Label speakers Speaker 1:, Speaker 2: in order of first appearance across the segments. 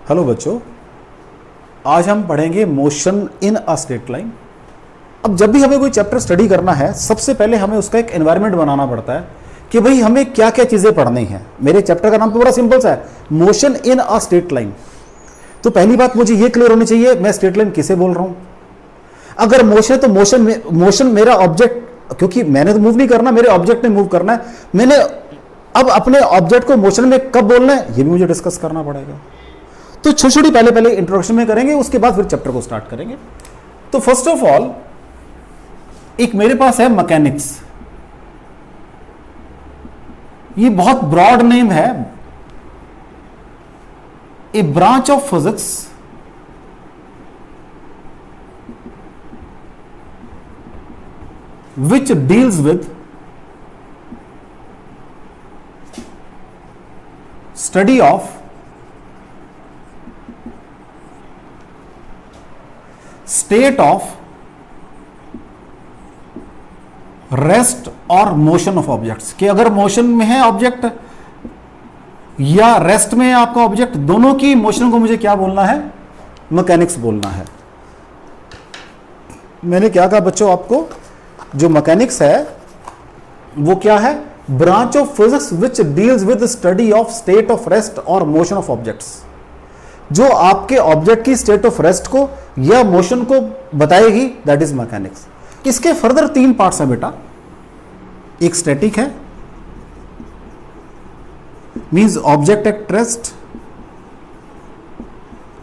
Speaker 1: Hello बच्चों, आज हम पढ़ेंगे motion in a straight line. अब जब भी हमें कोई चैप्टर स्टडी करना है, सबसे पहले हमें उसका एक एनवायरनमेंट बनाना पड़ता है कि भाई हमें क्या क्या चीजें पढ़नी है। मेरे चैप्टर का नाम तो बड़ा सिंपल सा है, motion in a straight line. तो पहली बात मुझे ये क्लियर होनी चाहिए, मैं स्ट्रेट लाइन किसे बोल रहा हूं। अगर मोशन है तो मोशन मेरा ऑब्जेक्ट, क्योंकि मैंने तो मूव नहीं करना, मेरे ऑब्जेक्ट ने मूव करना है। मैंने अब अपने ऑब्जेक्ट को मोशन में कब बोलना है ये भी मुझे डिस्कस करना पड़ेगा। तो छोटी छोटी पहले इंट्रोडक्शन में करेंगे, उसके बाद फिर चैप्टर को स्टार्ट करेंगे। तो फर्स्ट ऑफ ऑल एक मेरे पास है मैकेनिक्स। ये बहुत ब्रॉड नेम है, a branch of physics which deals with study of state of rest और मोशन ऑफ ऑब्जेक्ट्स। कि अगर मोशन में है ऑब्जेक्ट या रेस्ट में है आपका ऑब्जेक्ट, दोनों की मोशन को मुझे क्या बोलना है, मैकेनिक्स बोलना है। मैंने क्या कहा बच्चों आपको, जो मैकेनिक्स है वो क्या है, branch of physics which deals with study of state of rest और मोशन ऑफ ऑब्जेक्ट्स। जो आपके ऑब्जेक्ट की स्टेट ऑफ रेस्ट को या मोशन को बताएगी, दैट इज मैकेनिक्स। इसके फर्दर तीन पार्ट्स हैं बेटा। एक स्टैटिक है, means object at rest,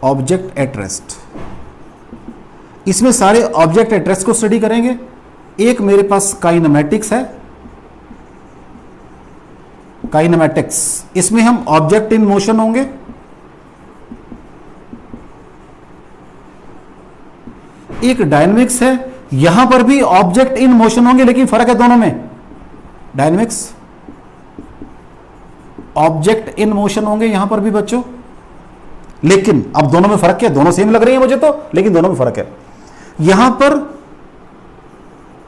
Speaker 1: object at rest. इसमें सारे ऑब्जेक्ट एट रेस्ट को स्टडी करेंगे। एक मेरे पास काइनेमैटिक्स है, काइनेमैटिक्स, इसमें हम ऑब्जेक्ट इन मोशन होंगे। एक डायनेमिक्स है, यहां पर भी ऑब्जेक्ट इन मोशन होंगे, लेकिन फर्क है दोनों में। डायनेमिक्स ऑब्जेक्ट इन मोशन होंगे यहां पर भी बच्चों, लेकिन अब दोनों में फर्क है। दोनों सेम लग रही है मुझे तो, लेकिन दोनों में फर्क है। यहां पर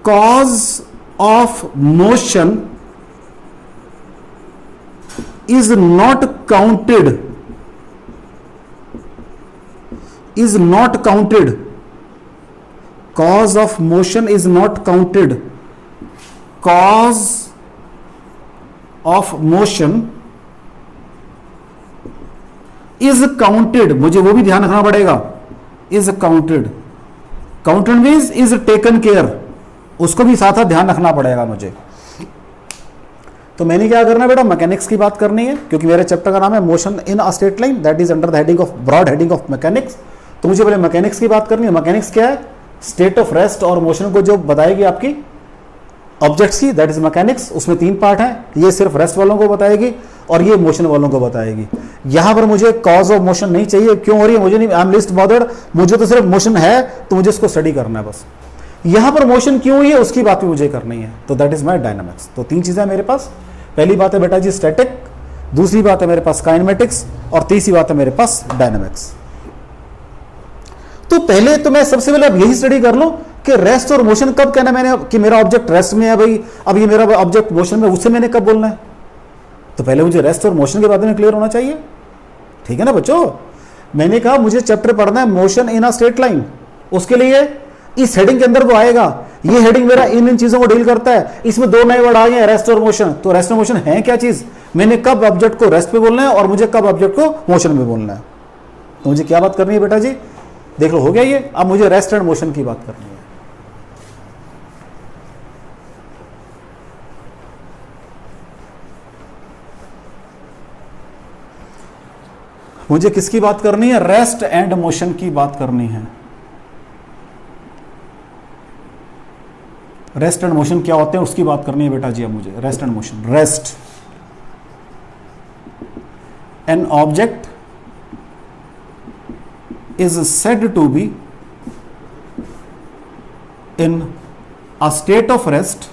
Speaker 1: cause of motion is not counted, is not counted, cause of motion is not counted, cause of motion is counted, मुझे वो भी ध्यान रखना पड़ेगा। is counted, counted means is taken care, उसको भी साथ साथ ध्यान रखना पड़ेगा मुझे। तो मैंने क्या करना है बेटा, मैकेनिक्स की बात करनी है, क्योंकि मेरे चैप्टर का नाम है motion in a straight line, that is under the heading of broad heading of mechanics. तो मुझे पहले मैकेनिक्स की बात करनी है। मैकेनिक्स क्या है, स्टेट ऑफ रेस्ट और मोशन को जो बताएगी आपकी ऑब्जेक्ट्स की, दैट इज मैकेनिक्स। उसमें तीन पार्ट हैं, ये सिर्फ रेस्ट वालों को बताएगी और ये मोशन वालों को बताएगी। यहां पर मुझे कॉज ऑफ मोशन नहीं चाहिए, क्यों हो रही है मुझे नहीं, आई एम लिस्ट बॉदर्ड, मुझे तो सिर्फ मोशन है तो मुझे इसको स्टडी करना है बस। यहां पर मोशन क्यों हुई है उसकी बात भी मुझे करनी है, तो दैट इज माय डायनामिक्स। तो तीन चीजें मेरे पास, पहली बात है बेटा जी स्टैटिक, दूसरी बात है मेरे पास काइनेमेटिक्स, और तीसरी बात है मेरे पास डायनामिक्स। तो पहले तो मैं सबसे पहले अब यही स्टडी कर लूं कि रेस्ट और मोशन कब कहना मैंने कि मेरा ऑब्जेक्ट रेस्ट में है भाई, अब ये मेरा ऑब्जेक्ट मोशन में, उससे मैंने कब बोलना है। तो पहले मुझे रेस्ट और मोशन के बारे में क्लियर होना चाहिए, ठीक है ना बच्चों। मैंने कहा मुझे चैप्टर पढ़ना है motion in a straight line, उसके लिए इस हेडिंग के अंदर वो आएगा। ये हेडिंग मेरा इन चीजों को डील करता है। इसमें दो नए वर्ड आ गए, रेस्ट और मोशन। तो रेस्ट और मोशन है क्या चीज, मैंने कब ऑब्जेक्ट को रेस्ट पे बोलना है और मुझे कब ऑब्जेक्ट को मोशन में बोलना है। तो मुझे क्या बात करनी है बेटा जी, देख लो हो गया ये। अब मुझे रेस्ट एंड मोशन की बात करनी है। मुझे किसकी बात करनी है, रेस्ट एंड मोशन की बात करनी है। रेस्ट एंड मोशन क्या होते हैं उसकी बात करनी है बेटा जी। अब मुझे rest and motion, rest, an object is said to be in a state of rest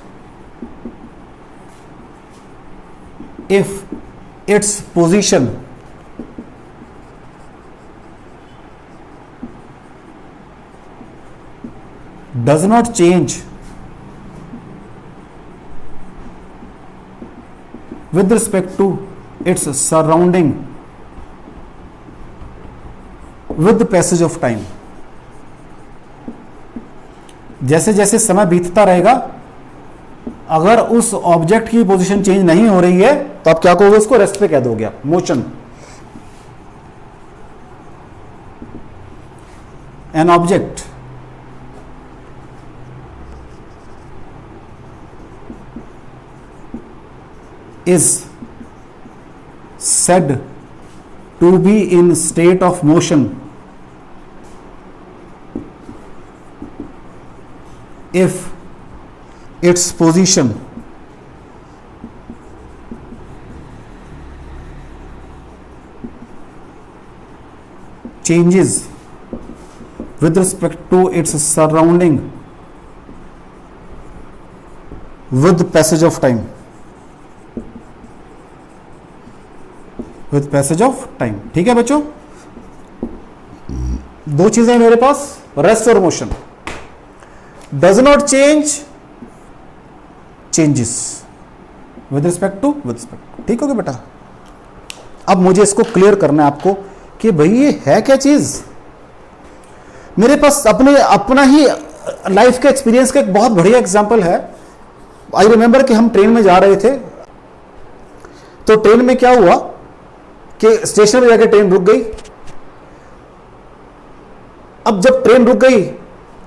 Speaker 1: if its position does not change with respect to its surrounding with passage of time. जैसे जैसे समय बीतता रहेगा, अगर उस ऑब्जेक्ट की position change नहीं हो रही है तो आप क्या कहोगे, उसको रेस्ट पे कह दोगे आप, motion. An object is said to be in state of motion if its position changes with respect to its surrounding with passage of time, with passage of time. ठीक है बच्चों, दो चीजें मेरे पास, रेस्ट और motion. Does not change, changes with respect to, with respect. ठीक हो गया बेटा। अब मुझे इसको क्लियर करना है आपको कि भाई ये है क्या चीज। मेरे पास अपना ही लाइफ के एक्सपीरियंस का एक बहुत बढ़िया एग्जांपल है। आई रिमेंबर कि हम ट्रेन में जा रहे थे, तो ट्रेन में क्या हुआ कि स्टेशन पे जाके ट्रेन रुक गई। अब जब ट्रेन रुक गई,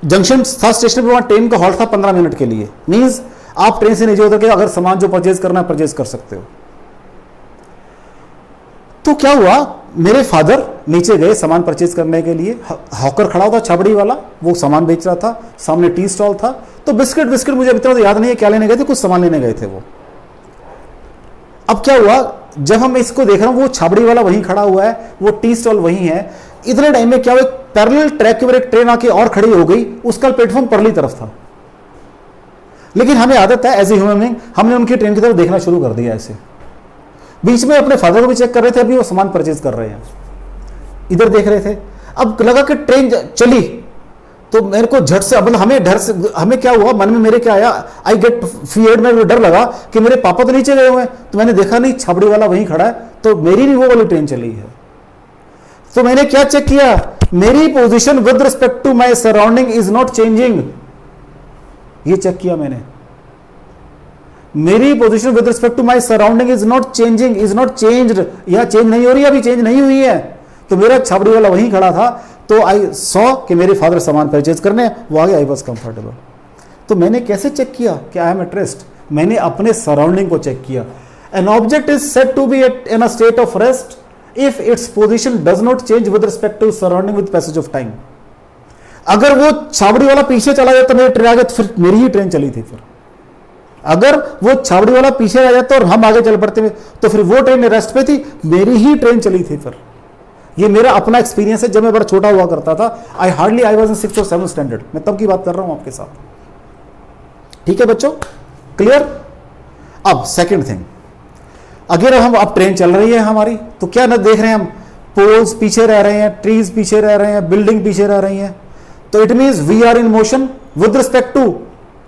Speaker 1: जंक्शन था स्टेशन पे, वहां ट्रेन का हॉल्ट था 15 मिनट के लिए। मींस आप ट्रेन से नीचे उतर के अगर सामान जो परचेज करना है परचेज कर सकते हो। तो क्या हुआ, मेरे फादर नीचे गए सामान परचेज करने के लिए। हॉकर खड़ा था छाबड़ी वाला, वो सामान बेच रहा था, सामने टी स्टॉल था। तो बिस्किट मुझे अभी तक याद नहीं है क्या लेने गए थे, कुछ सामान लेने गए थे वो। अब क्या हुआ, जब हम इसको देख रहे हैं, वो छाबड़ी वाला वहीं खड़ा हुआ है, वो टी स्टॉल वहीं है। इतने टाइम में क्या हुआ, पैरेलल ट्रैक के ऊपर एक ट्रेन आके और खड़ी हो गई, उसका प्लेटफॉर्म परली तरफ था। लेकिन हमें आदत है एज ए ह्यूमन बीइंग, हमने उनकी ट्रेन की तरफ देखना शुरू कर दिया। ऐसे बीच में अपने फादर को भी चेक कर रहे थे, अभी वो सामान परचेज कर रहे हैं, इधर देख रहे थे। अब लगा कि ट्रेन चली, तो मेरे को झट से, मतलब हमें डर से, हमें क्या हुआ, मन में मेरे क्या आया, आई गेट फियर्ड, मेरे को डर लगा कि मेरे पापा तो नीचे गए हुए हैं। तो मैंने देखा नहीं, छाबड़ी वाला वहीं खड़ा है, तो मेरी नहीं वो वाली ट्रेन चली है। तो मैंने क्या चेक किया, मेरी position with respect to my surrounding is not changing. ये चेक किया मैंने, मेरी position with respect to my surrounding is not changing, is not changed, या चेंज नहीं हो रही, अभी चेंज नहीं हुई है। तो मेरा छाबड़ी वाला वहीं खड़ा था, तो आई सॉ कि मेरे फादर सामान परचेज करने, वो आगे, आई वॉज कंफर्टेबल। तो मैंने कैसे चेक किया कि आई एम एट रेस्ट, मैंने अपने सराउंडिंग को चेक किया। An object is said to be in a state of rest if its position does not change with respect to surrounding with passage of time. अगर वो छाबड़ी वाला पीछे चला जाता, मेरी ट्रेन आगे, तो फिर मेरी ही ट्रेन चली थी। फिर अगर वो छाबड़ी वाला पीछे रह जाता और हम आगे चल पड़ते, तो फिर वो ट्रेन रेस्ट पे थी, मेरी ही ट्रेन चली थी। फिर ये मेरा अपना एक्सपीरियंस है, जब मैं बड़ा छोटा हुआ करता था। आई वाज इन 6th और 7th स्टैंडर्ड, मैं तब की बात कर रहा हूं आपके साथ। ठीक है बच्चों, क्लियर। अब सेकंड थिंग, अगर अब ट्रेन चल रही है हमारी, तो क्या न देख रहे हैं हम, पोल्स पीछे रह रहे हैं, ट्रीज पीछे रह रहे हैं, बिल्डिंग पीछे रह रही हैं। तो it means we are in motion with respect to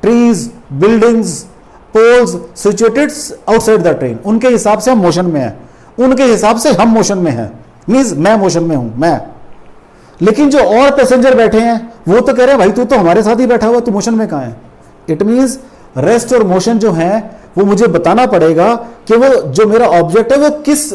Speaker 1: trees, buildings, poles situated outside the train. उनके हिसाब से हम मोशन में हैं, उनके हिसाब से हम मोशन में हैं। मीन्स मैं मोशन में हूं, मैं। लेकिन जो और पैसेंजर बैठे हैं, वो तो कह रहे हैं भाई तू तो हमारे साथ ही बैठा हुआ, तू मोशन में कहां है। इट मीन्स रेस्ट और मोशन जो है, वो मुझे बताना पड़ेगा कि वो जो मेरा ऑब्जेक्ट है, वो किस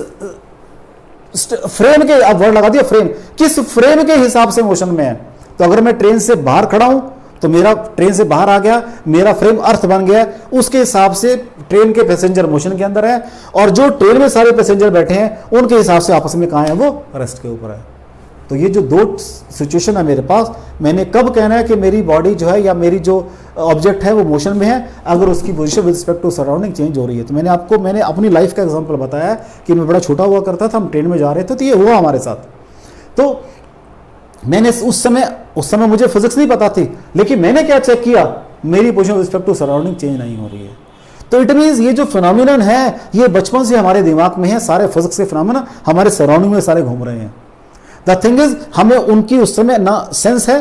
Speaker 1: फ्रेम के, अब वर्ड लगा दिया फ्रेम, किस फ्रेम के हिसाब से मोशन में है। तो अगर मैं ट्रेन से बाहर खड़ा हूं, तो मेरा ट्रेन से बाहर आ गया, मेरा फ्रेम अर्थ बन गया, उसके हिसाब से ट्रेन के पैसेंजर मोशन के अंदर है, और जो ट्रेन में सारे पैसेंजर बैठे हैं, उनके हिसाब से आपस में कहां है, वो रेस्ट के ऊपर है। तो ये जो दो सिचुएशन है मेरे पास, मैंने कब कहना है कि मेरी बॉडी जो है या मेरी जो ऑब्जेक्ट है वो मोशन में है, अगर उसकी position with respect to surrounding change हो रही है। तो मैंने अपनी लाइफ का एग्जांपल बताया कि मैं बड़ा छोटा हुआ करता था, हम ट्रेन में जा रहे थे, तो ये हुआ हमारे साथ। तो मैंने उस समय मुझे फिजिक्स नहीं पता थी, लेकिन मैंने क्या चेक किया, मेरी position with respect to surrounding change नहीं हो रही है। तो इट मीन्स ये जो फिनोमिनन है, ये बचपन से हमारे दिमाग में है, सारे फिजिक्स के फिनोमिना हमारे सराउंडिंग में सारे घूम रहे हैं। द थिंग इज, हमें उनकी उस समय ना सेंस है,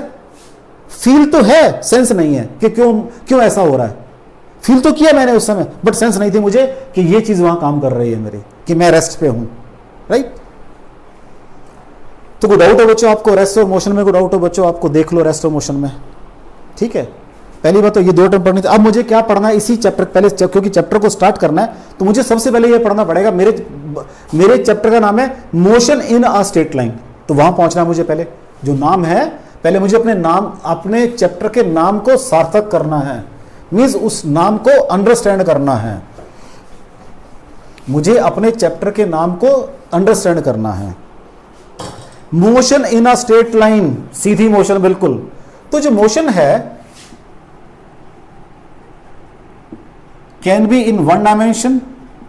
Speaker 1: फील तो है, सेंस नहीं है कि क्यों ऐसा हो रहा है। फील तो किया मैंने उस समय, बट सेंस नहीं थी मुझे कि ये चीज वहां काम कर रही है मेरी, कि मैं रेस्ट पे हूं, राइट। तो कोई डाउट हो बच्चों आपको रेस्ट ऑफ मोशन में? कोई डाउट हो बच्चों आपको? देख लो रेस्ट ऑफ मोशन में, ठीक है। पहली बात तो ये 2 टर्म पढ़नी थी। अब मुझे क्या पढ़ना है इसी चैप्टर पहले, क्योंकि चैप्टर को स्टार्ट करना है तो मुझे सबसे पहले ये पढ़ना पड़ेगा। मेरे चैप्टर का नाम है motion in a straight line, तो वहां पहुंचना मुझे पहले जो नाम है, पहले मुझे अपने चैप्टर के नाम को सार्थक करना है, मींस उस नाम को अंडरस्टैंड करना है। मुझे अपने चैप्टर के नाम को अंडरस्टैंड करना है। Motion in a straight line, Sidhi motion, बिल्कुल। तो जो मोशन है can be in 1 dimension,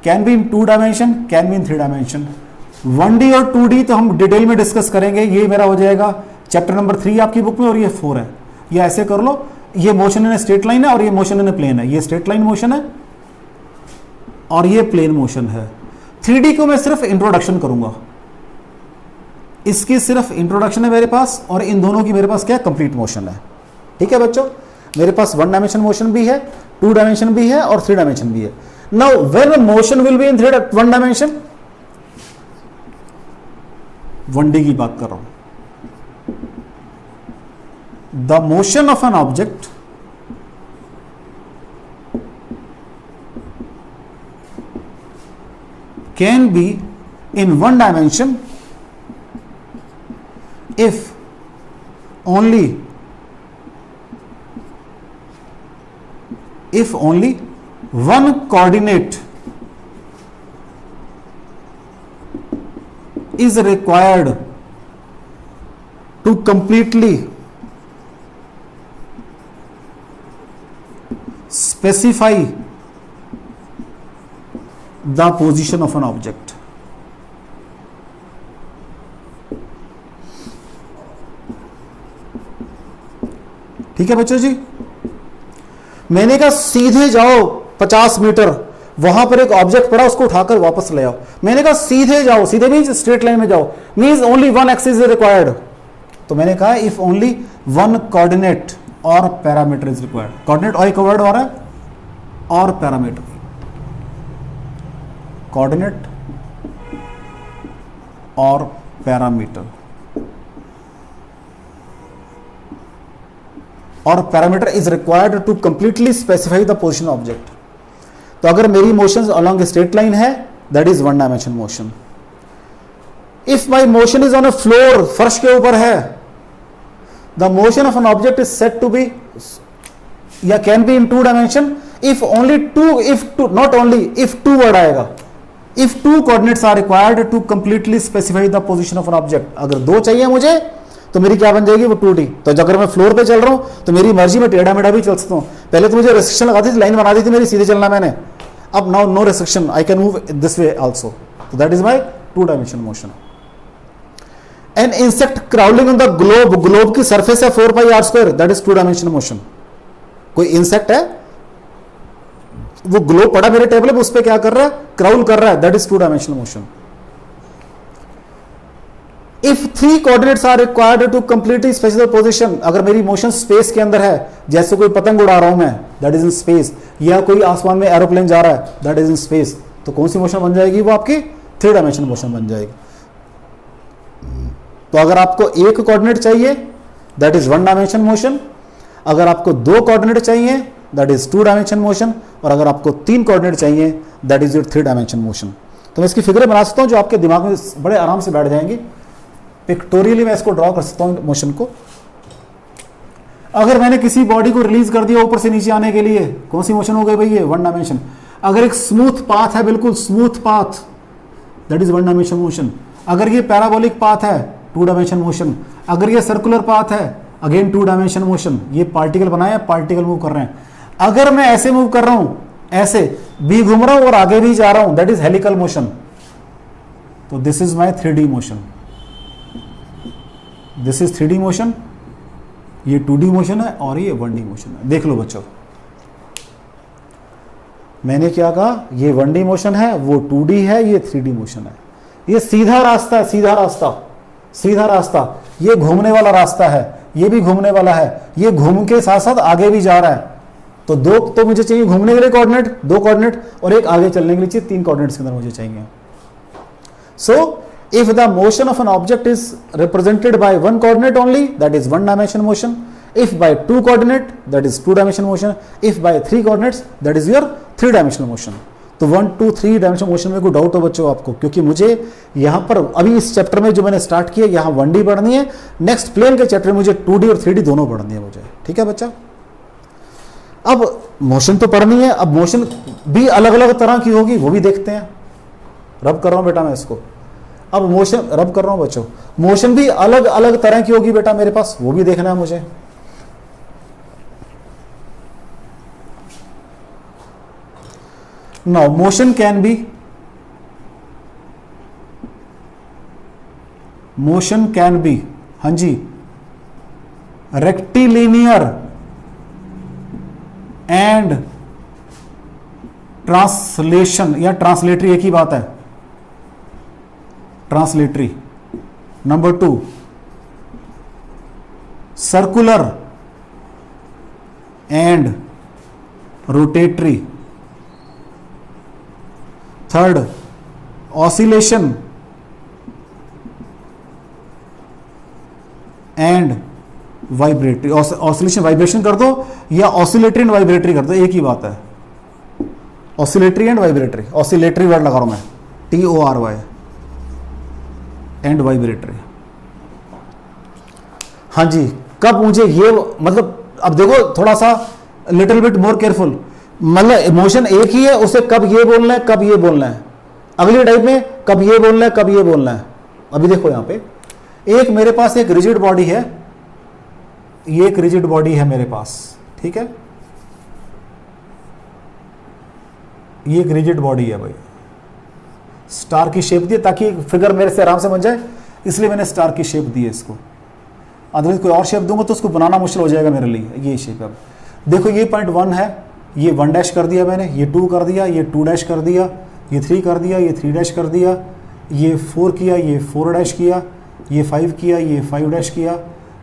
Speaker 1: can be in 2 dimension, can be in 3 dimension. 1D और 2D तो हम डिटेल में डिस्कस करेंगे। ये मेरा हो जाएगा चैप्टर नंबर 3 आपकी बुक में, और ये 4 है। ये ऐसे कर लो, ये मोशन इन स्ट्रेट लाइन है और ये मोशन इन प्लेन है। ये स्ट्रेट लाइन मोशन है और ये प्लेन मोशन है। 3D को मैं सिर्फ इंट्रोडक्शन करूंगा, इसकी सिर्फ इंट्रोडक्शन है मेरे पास, और इन दोनों की मेरे पास क्या कंप्लीट मोशन है। ठीक है बच्चों, मेरे पास 1 डायमेंशन मोशन भी है, 2 डायमेंशन भी है और 3 डायमेंशन भी है। Now when motion will be in 1 dimension, 1D की बात कर रहा हूं। The motion of an object can be in 1 dimension if only one coordinate is required to completely specify the position of an object। ठीक है बच्चों जी, मैंने कहा सीधे जाओ 50 मीटर, वहां पर एक ऑब्जेक्ट पड़ा, उसको उठाकर वापस ले आओ। मैंने कहा सीधे जाओ, सीधे मीन्स स्ट्रेट लाइन में जाओ, means only 1 axis is required. तो मैंने कहा इफ ओनली 1 कोऑर्डिनेट और पैरामीटर इज रिक्वायर्ड। कोऑर्डिनेट और एक वर्ड हो रहा है, और पैरामीटर, कोऑर्डिनेट और पैरामीटर, और parameter is required to completely specify the position object. तो अगर मेरी मोशन अलोंग स्ट्रेट लाइन है, that is 1 dimension motion. If my motion is on a floor, फर्श के ऊपर है, the motion of an object is set to be या can be in 2 dimension if only 2, if two, not only, if 2 word आएगा, if 2 coordinates are required to completely specify the position of an object. अगर 2 चाहिए मुझे तो मेरी क्या बन जाएगी, वो 2D। तो अगर मैं फ्लोर पे चल रहा हूं तो मेरी मर्जी में टेढ़ा मेढ़ा भी चल सकता हूं। पहले तो मुझे रेस्ट्रिक्शन लगा दी थी, लाइन बना दी थी मेरी, सीधे चलना मैंने। अब now no restriction, I can move this way also. तो that is my 2 dimension motion. An insect crawling on the globe, globe की सरफेस है 4πr², that is 2 dimension motion. कोई इंसेक्ट है, वो ग्लोब पड़ा मेरे टेबल पे, उस पर क्या कर रहा है, क्राउल कर रहा है, that is 2 dimension motion. If 3 coordinates are required to completely specify position, अगर मेरी मोशन स्पेस के अंदर है, जैसे कोई पतंग उड़ा रहा हूं मैं, दैट इज इन स्पेस, या कोई आसमान में एरोप्लेन जा रहा है, दैट इज इन स्पेस, तो कौन सी मोशन बन जाएगी, वो आपकी 3 डायमेंशन मोशन बन जाएगी। तो अगर आपको 1 कोऑर्डिनेट चाहिए, दैट इज 1 डायमेंशन मोशन। अगर आपको 2 कोऑर्डिनेट चाहिए, दैट इज 2 डायमेंशन मोशन। और अगर आपको 3 कोऑर्डिनेट चाहिए, that is your 3 dimension motion. तो मैं इसकी फिगर बना सकता हूं जो आपके दिमाग में बड़े आराम से बैठ जाएंगी। पिक्टोरियली मैं इसको ड्रॉ कर सकता हूं मोशन को। अगर मैंने किसी बॉडी को रिलीज कर दिया ऊपर से नीचे आने के लिए, कौन सी मोशन हो गई भाई, ये 1 डायमेंशन। अगर एक स्मूथ पाथ है, बिल्कुल smooth path, that is 1 dimension motion. अगर ये पैराबोलिक पाथ है, 2 डायमेंशन मोशन। अगर ये सर्कुलर पाथ है, अगेन 2 डायमेंशन मोशन। ये पार्टिकल बनाया, पार्टिकल मूव कर रहे हैं। अगर मैं ऐसे मूव कर रहा हूं, ऐसे भी घूम रहा हूं और आगे भी जा रहा हूं, दैट इज हेलिकल मोशन। तो this is my 3D motion, this is 3D motion, ये 2D मोशन है और ये 1D मोशन है। देख लो बच्चों, मैंने क्या कहा, ये 1D मोशन है, वो 2D है, ये 3D मोशन है। ये सीधा रास्ता है, सीधा रास्ता, सीधा रास्ता। ये घूमने वाला रास्ता है, ये भी घूमने वाला है, ये घूम के साथ साथ आगे भी जा रहा है। तो 2 तो मुझे चाहिए घूमने के लिए कोऑर्डिनेट, 2 कोऑर्डिनेट, और एक आगे चलने के लिए चाहिए, 3 कोऑर्डिनेट्स के अंदर मुझे चाहिए। सो If the motion of an object is represented by one coordinate only, that is one dimension motion. If by two coordinate, that is two dimension motion. If by three coordinates, that is your three dimensional motion. तो 1 2 3 dimensional motion में कोई doubt हो बच्चों आपको? क्योंकि मुझे यहाँ पर अभी इस चैप्टर में जो मैंने स्टार्ट किया, यहाँ 1D पढ़नी है, नेक्स्ट प्लेन के चैप्टर में मुझे 2D और 3D दोनों पढ़नी है मुझे। ठीक है बच्चा? अब मोशन तो पढ़नी है, अब मोशन भी अलग अलग तरह की होगी, वो भी देखते हैं। रब कर रहा हूं बेटा मैं इसको, अब मोशन रब कर रहा हूं बच्चों, मोशन भी अलग अलग तरह की होगी बेटा मेरे पास, वो भी देखना है मुझे। नाउ मोशन कैन बी, हाँ जी, रेक्टिलिनियर एंड ट्रांसलेशन या ट्रांसलेटरी, एक ही बात है, translatory. Number 2 circular and rotatory. Third oscillation and vibratory. Oscillation vibration कर दो या ऑसिलेटरी एंड वाइब्रेटरी कर दो, एक ही बात है, oscillatory and vibratory. Oscillatory word लगा रहा हूं मैं, TORY एंड वाइब्रेटरी। हाँ जी, कब मुझे ये, मतलब अब देखो थोड़ा सा लिटिल बिट मोर केयरफुल, मतलब इमोशन एक ही है, उसे कब ये बोलना है कब ये बोलना है, अगली टाइप में कब ये बोलना है कब ये बोलना है। अभी देखो यहां पे एक मेरे पास एक रिजिड बॉडी है, ये एक रिजिड बॉडी है मेरे पास, ठीक है, ये एक रिजिड बॉडी है भाई, स्टार की शेप दी ताकि फिगर मेरे से आराम से बन जाए, इसलिए मैंने स्टार की शेप दी है इसको। अदरवाइज कोई और शेप दूंगा तो उसको बनाना मुश्किल हो जाएगा मेरे लिए। ये शेप है, देखो ये पॉइंट 1 है, ये 1 डैश कर दिया मैंने, ये 2 कर दिया, ये 2 डैश कर दिया, ये 3 कर दिया, ये 3 डैश कर दिया, ये 4 किया, ये 4 डैश किया, ये 5 किया, ये 5 डैश किया,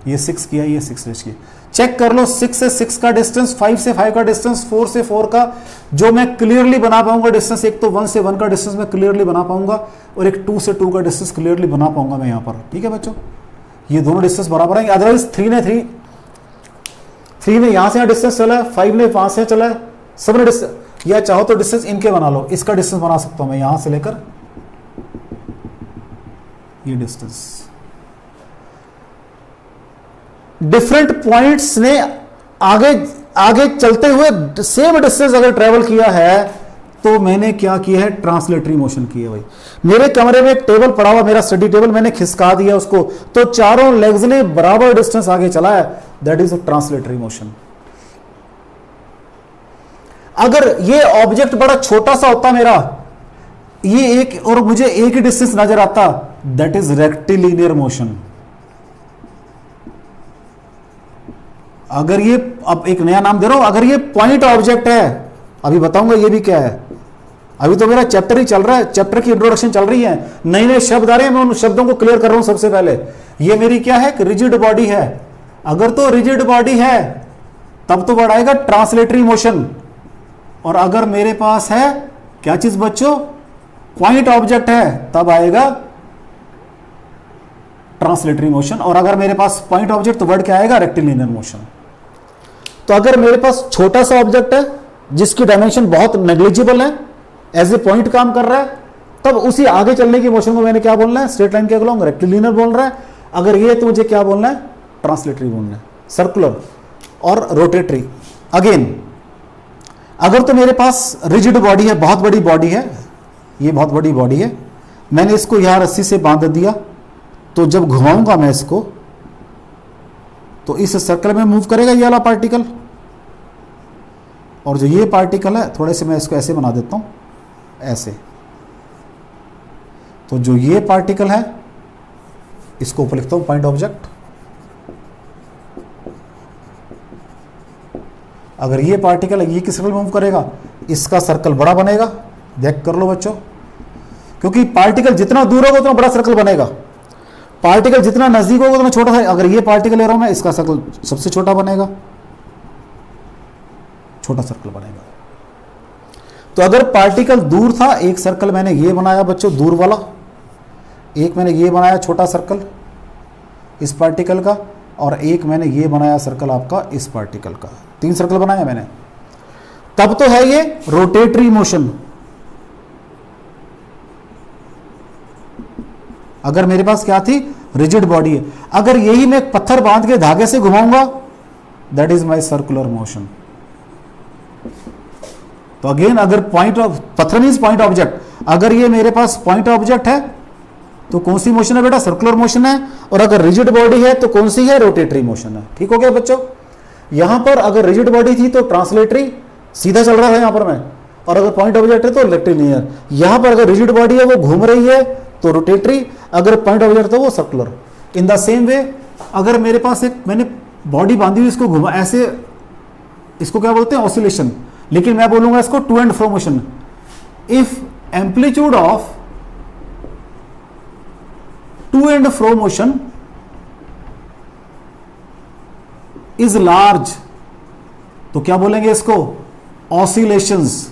Speaker 1: ये 6 किया, ये 6 डैश किया। चेक कर लो 6 से 6 का डिस्टेंस, 5 से 5 का डिस्टेंस, 4 से 4 का जो मैं क्लियरली बना पाऊंगा डिस्टेंस, एक तो 1 से 1 का डिस्टेंस मैं क्लियरली बना पाऊंगा और एक 2 से 2 का डिस्टेंस क्लियरली बना पाऊंगा मैं यहाँ पर। ठीक है बच्चों, ये दोनों डिस्टेंस बराबर है, अदरवाइज 3 ने यहां से यहाँ डिस्टेंस चला है, 5 ने वहां से चला है, सब ने डिस्टेंस, या चाहो तो डिस्टेंस इनके बना लो, इसका डिस्टेंस बना सकता हूं मैं यहां से लेकर ये डिस्टेंस। डिफरेंट पॉइंट्स ने आगे आगे चलते हुए सेम डिस्टेंस अगर ट्रेवल किया है तो मैंने क्या किया है, ट्रांसलेटरी मोशन की है भाई। मेरे कमरे में एक टेबल पड़ा हुआ, मेरा स्टडी टेबल, मैंने खिसका दिया उसको तो चारों लेग्स ने बराबर डिस्टेंस आगे चला है, दैट इज ट्रांसलेटरी मोशन। अगर ये ऑब्जेक्ट बड़ा छोटा सा होता मेरा, ये एक और मुझे एक ही डिस्टेंस नजर आता, दैट इज रेक्टिलिनियर मोशन। अगर ये, अब एक नया नाम दे रहा हूं, अगर ये पॉइंट ऑब्जेक्ट है, अभी बताऊंगा ये भी क्या है, अभी तो मेरा चैप्टर ही चल रहा है, चैप्टर की इंट्रोडक्शन चल रही है, नए नए शब्द आ रहे हैं, मैं उन शब्दों को क्लियर कर रहा हूं। सबसे पहले ये मेरी क्या है, रिजिड बॉडी है, अगर तो रिजिड बॉडी है तब तो बढ़ाएगा ट्रांसलेटरी मोशन, और अगर मेरे पास है क्या चीज बच्चों, पॉइंट ऑब्जेक्ट है, तब आएगा ट्रांसलेटरी मोशन, और अगर मेरे पास पॉइंट ऑब्जेक्ट तो वर्ड क्या आएगा, रेक्टिलिनियर मोशन। तो अगर मेरे पास छोटा सा ऑब्जेक्ट है जिसकी डायमेंशन बहुत नेग्लिजिबल है, एज ए पॉइंट काम कर रहा है, तब उसी आगे चलने की मोशन को मैंने क्या बोलना है, स्ट्रेट लाइन के अलोंग रेक्टिलिनियर बोल रहा है। अगर ये तो मुझे क्या बोलना है, ट्रांसलेटरी बोलना है, सर्कुलर और रोटेटरी। अगेन अगर तो मेरे पास रिजिड बॉडी है, बहुत बड़ी बॉडी है, ये बहुत बड़ी बॉडी है, मैंने इसको यहां रस्सी से बांध दिया, तो जब घुमाऊंगा मैं इसको तो इस सर्कल में मूव करेगा ये वाला पार्टिकल, और जो ये पार्टिकल है, थोड़े से मैं इसको ऐसे बना देता हूं, ऐसे, तो जो ये पार्टिकल है इसको ऊपर लिखता हूं पॉइंट ऑब्जेक्ट। अगर ये पार्टिकल ये किस सर्कल में मूव करेगा, इसका सर्कल बड़ा बनेगा, देख कर लो बच्चों, क्योंकि पार्टिकल जितना दूर होगा उतना बड़ा सर्कल बनेगा, पार्टिकल जितना नजदीक होगा उतना छोटा है। अगर ये पार्टिकल ले रहा हूं मैं, इसका सर्कल सबसे छोटा बनेगा, छोटा सर्कल बनेगा। तो अगर पार्टिकल दूर था, एक सर्कल मैंने ये बनाया बच्चों दूर वाला, एक मैंने ये बनाया छोटा सर्कल इस पार्टिकल का, और एक मैंने ये बनाया सर्कल आपका इस पार्टिकल का, 3 सर्कल बनाया मैंने। तब तो है ये रोटेटरी मोशन। अगर मेरे पास क्या थी, रिजिड बॉडी है। अगर यही मैं एक पत्थर बांध के धागे से घुमाऊंगा, that is my circular motion. तो अगेन, अगर पॉइंट ऑफ पत्थर मीन्स पॉइंट ऑब्जेक्ट, अगर ये मेरे पास पॉइंट ऑब्जेक्ट है तो कौन सी मोशन है बेटा, सर्कुलर मोशन है। और अगर रिजिड बॉडी है तो कौन सी है, रोटेटरी मोशन है। ठीक हो गया बच्चों। यहां पर अगर रिजिड बॉडी थी तो ट्रांसलेटरी, सीधा चल रहा था यहां पर मैं, और अगर पॉइंट ऑब्जेक्ट है तो रेक्टिलिनियर। यहां पर अगर रिजिड बॉडी है वो घूम रही है तो रोटेटरी, अगर पॉइंट ऑब्जेक्ट तो वो circular. In the same way, अगर मेरे पास एक मैंने बॉडी बांधी हुई, इसको घुमा ऐसे, इसको क्या बोलते हैं, ऑसिलेशन, लेकिन मैं बोलूंगा इसको to and fro motion. If amplitude of to and fro motion is large, तो क्या बोलेंगे इसको, ऑसिलेशंस।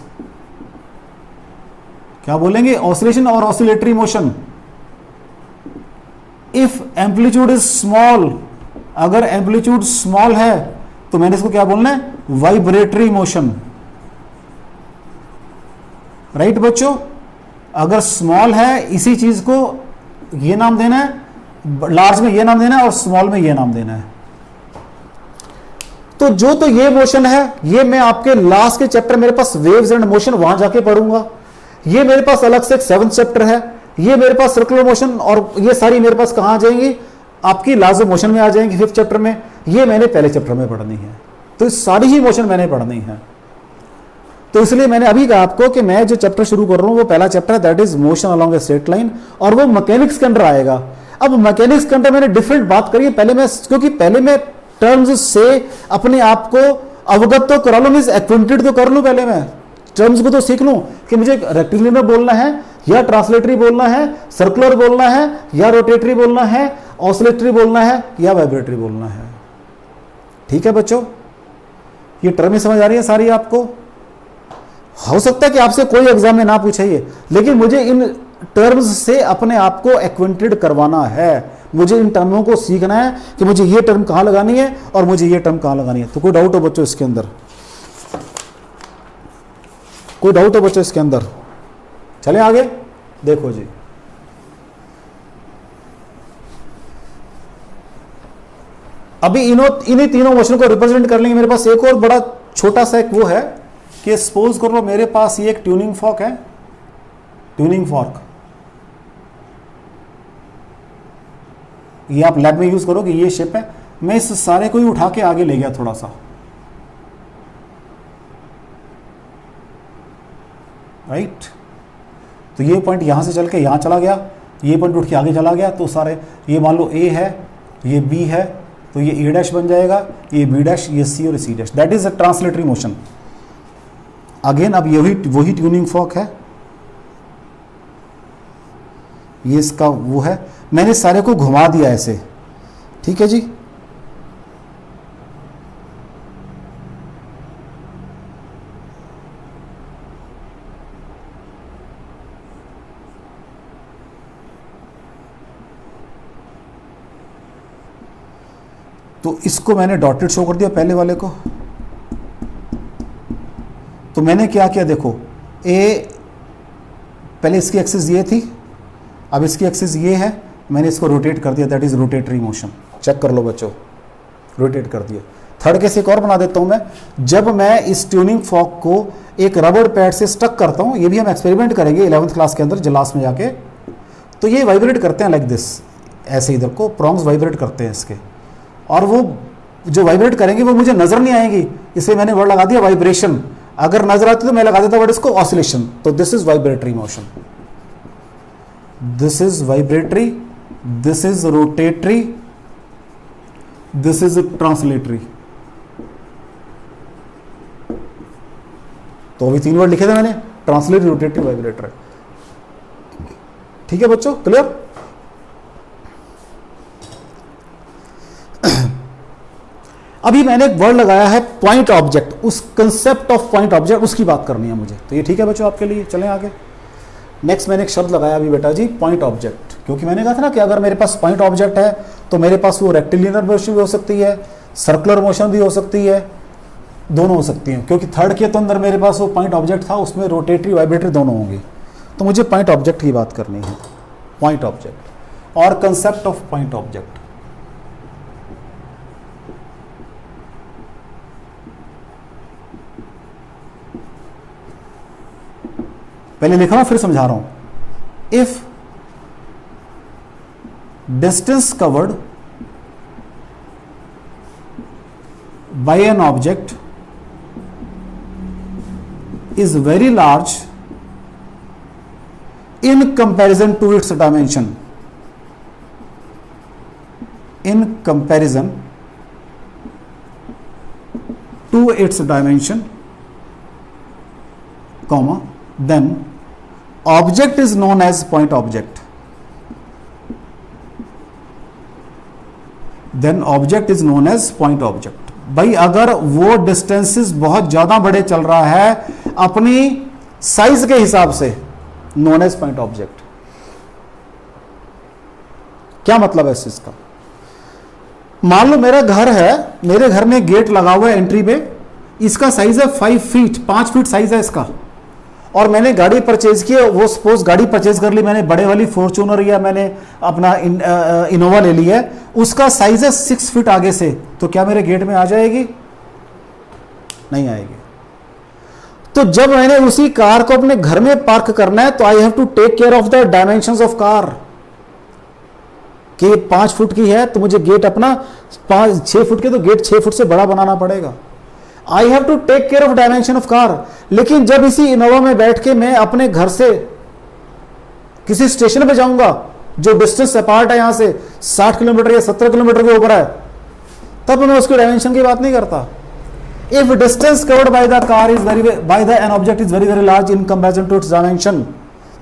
Speaker 1: क्या बोलेंगे, ऑसिलेशन और oscillatory motion. If amplitude is small, अगर एम्पलीट्यूड स्मॉल है तो मैंने इसको क्या बोलना है, वाइब्रेटरी मोशन। राइट बच्चों, अगर स्मॉल है इसी चीज को ये नाम देना है, लार्ज में ये नाम देना है और स्मॉल में ये नाम देना है। तो ये मोशन है, ये मैं आपके लास्ट के चैप्टर, मेरे पास वेव्स एंड मोशन, वहां जाके पढ़ूंगा। ये मेरे पास अलग से एक 7th चैप्टर है, ये मेरे पास सर्कुलर मोशन, और ये सारी मेरे पास कहां आ जाएंगी, आपकी लॉज ऑफ मोशन में आ जाएंगी 5th चैप्टर में। ये मैंने पहले चैप्टर में पढ़नी है, तो सारी ही मोशन मैंने पढ़नी है। तो इसलिए मैंने अभी कहा आपको कि मैं जो चैप्टर शुरू कर रहा हूं वो पहला चैप्टर है, that is motion along a straight line, और वो मैकेनिक्स के अंदर आएगा। अब मैकेनिक्स के अंदर मैंने डिफरेंट बात करी है, क्योंकि पहले मैं टर्म्स से अपने आप को अवगत तो करा लूं, मींस एक्वेंटेड तो कर लूं, पहले मैं टर्म्स को तो सीख लूं कि मुझे रेक्टिलिनियर बोलना है या ट्रांसलेटरी बोलना है, सर्कुलर बोलना है या रोटेटरी बोलना है, ऑसिलेटरी बोलना है या वाइब्रेटरी बोलना है। ठीक है बच्चों, ये टर्में समझ आ रही है सारी आपको। हो सकता है कि आपसे कोई एग्जाम में ना पूछे ये, लेकिन मुझे इन टर्म्स से अपने आप को एक्वेंटेड करवाना है, मुझे इन टर्मों को सीखना है कि मुझे ये टर्म कहां लगानी है और मुझे ये टर्म कहां लगानी है। तो कोई डाउट हो बच्चों इसके अंदर, कोई डाउट हो बच्चों इसके अंदर, चले आगे। देखो जी, अभी इन्हीं तीनों मोशन को रिप्रेजेंट कर लेंगे। मेरे पास एक और बड़ा छोटा सा एक वो है कि सपोज कर लो मेरे पास ये एक ट्यूनिंग फॉर्क है, ट्यूनिंग फॉर्क, ये आप लैब में यूज करोगे, ये शेप है। मैं इस सारे को ही उठा के आगे ले गया थोड़ा सा, राइट। तो ये पॉइंट यहां से चल के यहां चला गया, ये पॉइंट उठ के आगे चला गया, तो सारे ये मान लो ए है, ये बी है, तो ये ए डैश बन जाएगा, ये बी डैश, ये सी और C dash. That is a translatory motion. Again अब यही वही ट्यूनिंग फॉर्क है, ये इसका वो है, मैंने सारे को घुमा दिया ऐसे। ठीक है जी, तो इसको मैंने डॉटेड शो कर दिया पहले वाले को। तो मैंने क्या किया, देखो ए, पहले इसकी एक्सिस ये थी, अब इसकी एक्सिस ये है, मैंने इसको रोटेट कर दिया, that is rotatory motion. Check कर लो बच्चों, रोटेट कर दिया। थर्ड केस एक और बना देता हूं मैं, जब मैं इस ट्यूनिंग फॉर्क को एक रबड़ पैड से स्टक करता हूं, ये भी हम एक्सपेरिमेंट करेंगे 11th क्लास के अंदर जलास में जाके, तो ये वाइब्रेट करते हैं लाइक दिस, ऐसे इधर को प्रॉन्ग्स वाइब्रेट करते हैं इसके, और वो जो वाइब्रेट करेंगे वो मुझे नजर नहीं आएंगी, इसलिए मैंने वर्ड लगा दिया वाइब्रेशन। अगर नजर आती तो मैं लगा देता वर्ड इसको ऑसिलेशन। तो this is vibratory motion, this is vibratory, this is rotatory, this is translatory. तो अभी 3 वर्ड लिखे थे मैंने, ट्रांसलेटरी, रोटेटरी, वाइब्रेटरी। ठीक है बच्चों, क्लियर। अभी मैंने एक वर्ड लगाया है पॉइंट ऑब्जेक्ट, उस कंसेप्ट ऑफ पॉइंट ऑब्जेक्ट, उसकी बात करनी है मुझे। तो ये ठीक है बच्चों आपके लिए, चलें आगे। नेक्स्ट मैंने एक शब्द लगाया अभी बेटा जी, पॉइंट ऑब्जेक्ट। क्योंकि मैंने कहा था ना कि अगर मेरे पास पॉइंट ऑब्जेक्ट है तो मेरे पास वो रेक्टिलिनियर मोशन भी हो सकती है, सर्कुलर मोशन भी हो सकती है, दोनों हो सकती हैं, क्योंकि थर्ड के तो अंदर मेरे पास वो पॉइंट ऑब्जेक्ट था, उसमें रोटेटरी वाइब्रेटरी दोनों होंगे। तो मुझे पॉइंट ऑब्जेक्ट की बात करनी है, पॉइंट ऑब्जेक्ट और कंसेप्ट ऑफ पॉइंट ऑब्जेक्ट। पहले लिखा हूं फिर समझा रहा हूं। If distance covered by an object is very large in comparison to its dimension, in comparison to its dimension, comma, then object is known as point object, then object is known as point object। भाई अगर वो distances बहुत ज्यादा बड़े चल रहा है अपनी साइज के हिसाब से, नोन एज पॉइंट ऑब्जेक्ट। क्या मतलब है इस चीज का? मान लो मेरा घर है, मेरे घर में गेट लगा हुआ है एंट्री पे, इसका साइज है 5 फीट, 5 फीट साइज है इसका, और मैंने गाड़ी परचेज की, वो सपोज गाड़ी परचेज कर ली मैंने बड़े वाली फॉर्च्यूनर या मैंने अपना इनोवा ले ली है, उसका साइज है 6 फीट आगे से, तो क्या मेरे गेट में आ जाएगी? नहीं आएगी। तो जब मैंने उसी कार को अपने घर में पार्क करना है तो I have to take care of the dimensions of car, कि 5 फुट की है तो मुझे गेट अपना 6 फुट के, तो गेट 6 फुट से बड़ा बनाना पड़ेगा। I have to take care of dimension of car. लेकिन जब इसी इनोवा में बैठ के मैं अपने घर से किसी स्टेशन पे जाऊंगा जो डिस्टेंस अपार्ट है यहां से 60 किलोमीटर या 70 किलोमीटर के ऊपर है, तब मैं उसके डायमेंशन की बात नहीं करता। If distance covered by the car is very by the an object is very very large in comparison to its dimension,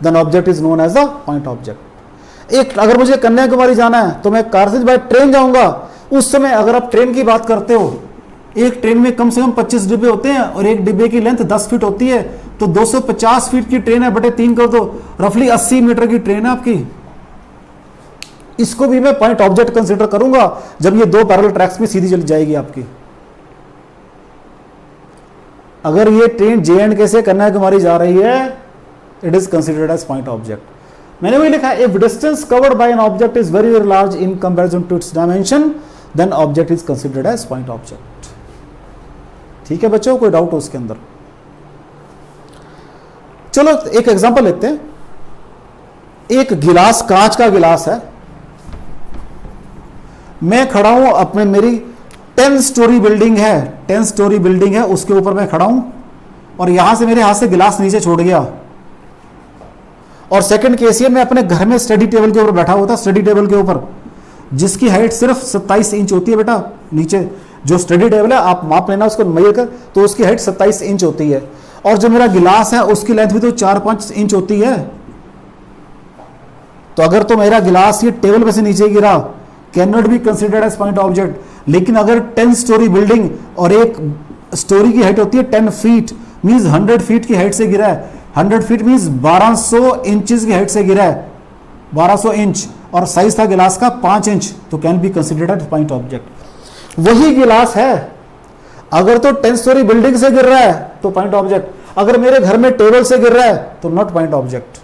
Speaker 1: then object is known as the point object. एक अगर मुझे कन्याकुमारी जाना है तो मैं कार से बाय ट्रेन जाऊंगा, उस समय अगर आप ट्रेन की बात करते हो, एक ट्रेन में कम से कम 25 डिब्बे होते हैं और एक डिब्बे की लेंथ 10 फीट होती है, तो 250 फीट की ट्रेन है, बटे 3 कर दो, रफली 80 मीटर की ट्रेन है आपकी। इसको भी मैं पॉइंट ऑब्जेक्ट कंसीडर करूंगा जब ये 2 पैरेलल ट्रैक्स में सीधी चली जाएगी आपकी। अगर ये ट्रेन जे.एंड.के से कन्याकुमारी जा रही है, it is considered as point object. मैंने वही लिखा है, if distance covered by an object is very very large in comparison to its dimension, then object is considered as point object. ठीक है बच्चों, कोई डाउट हो उसके अंदर? चलो एक एग्जांपल लेते हैं। एक गिलास, कांच का गिलास है, मैं खड़ा हूं अपने, मेरी 10 स्टोरी बिल्डिंग है, 10 स्टोरी बिल्डिंग है, उसके ऊपर मैं खड़ा हूं और यहां से मेरे हाथ से गिलास नीचे छोड़ गया। और सेकंड केस ये, मैं अपने घर में स्टडी टेबल के ऊपर बैठा हुआ था, स्टडी टेबल के ऊपर जिसकी हाइट सिर्फ 27 इंच होती है बेटा, नीचे जो स्टडी टेबल है आप माप लेना उसको मेजर कर, तो उसकी हाइट 27 इंच होती है, और जो मेरा गिलास है उसकी लेंथ भी तो 4-5 इंच होती है। तो अगर तो मेरा गिलास ये टेबल पे से नीचे गिरा, can not be considered as point object. लेकिन अगर 10 स्टोरी बिल्डिंग और एक स्टोरी की हाइट होती है 10 फीट, मीन्स 100 फीट की हाइट से गिरा है, 100 फीट मीन्स 1200 इंचेस की हाइट से गिरा है, 1200 इंच, और साइज था गिलास का 5 इंच, तो can be considered as point object. वही गिलास है, अगर तो 10 स्टोरी बिल्डिंग से गिर रहा है तो पॉइंट ऑब्जेक्ट, अगर मेरे घर में टेबल से गिर रहा है तो नॉट पॉइंट ऑब्जेक्ट,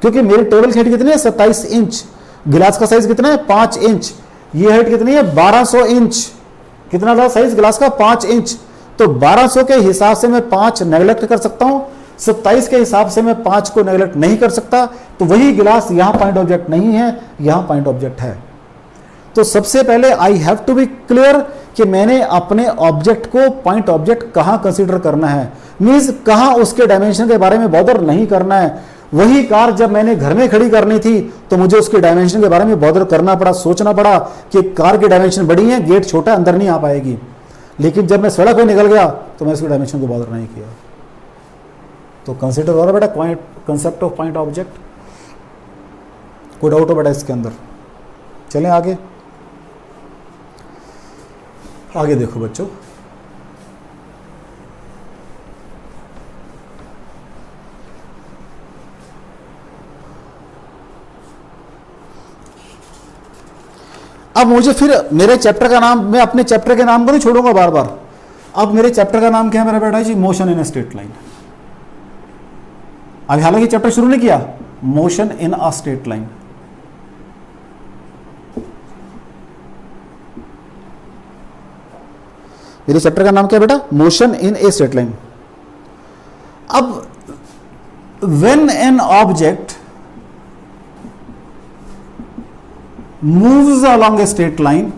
Speaker 1: क्योंकि मेरी टेबल की हाइट कितनी है? 27 इंच, गिलास का साइज कितना है? 5 इंच, ये हाइट कितनी है? 1200 इंच। कितना था साइज गिलास का? 5 इंच। तो 1200 के हिसाब से मैं 5 नेग्लेक्ट कर सकता हूं, 27 के हिसाब से मैं 5 को नेग्लेक्ट नहीं कर सकता, तो वही गिलास यहां पॉइंट ऑब्जेक्ट नहीं है, यहां पॉइंट ऑब्जेक्ट है। तो सबसे पहले I have to be clear कि मैंने अपने ऑब्जेक्ट को पॉइंट ऑब्जेक्ट कहां कंसीडर करना है, मींस कहां उसके डायमेंशन के बारे में बॉदर नहीं करना है। वही कार जब मैंने घर में खड़ी करनी थी तो मुझे उसके डायमेंशन के बारे में बॉदर करना पड़ा, सोचना पड़ा कि कार की डायमेंशन बड़ी है, गेट छोटा, अंदर नहीं आ पाएगी। लेकिन जब मैं सड़क पे निकल गया तो मैं उसके डायमेंशन को बॉदर नहीं किया। तो कंसीडर हो रहा बेटा point, concept of point object. कोई डाउट हो बेटा इसके अंदर? चलें आगे, आगे देखो बच्चों। अब मुझे फिर मेरे चैप्टर का नाम, मैं अपने चैप्टर के नाम को नहीं छोड़ूंगा बार बार। अब मेरे चैप्टर का नाम क्या है मेरा बेटा जी? Motion in a straight line. अभी हालांकि चैप्टर शुरू नहीं किया, motion in a straight line. मेरे चैप्टर का नाम क्या है बेटा? Motion in a straight line. अब when an object moves along a straight line,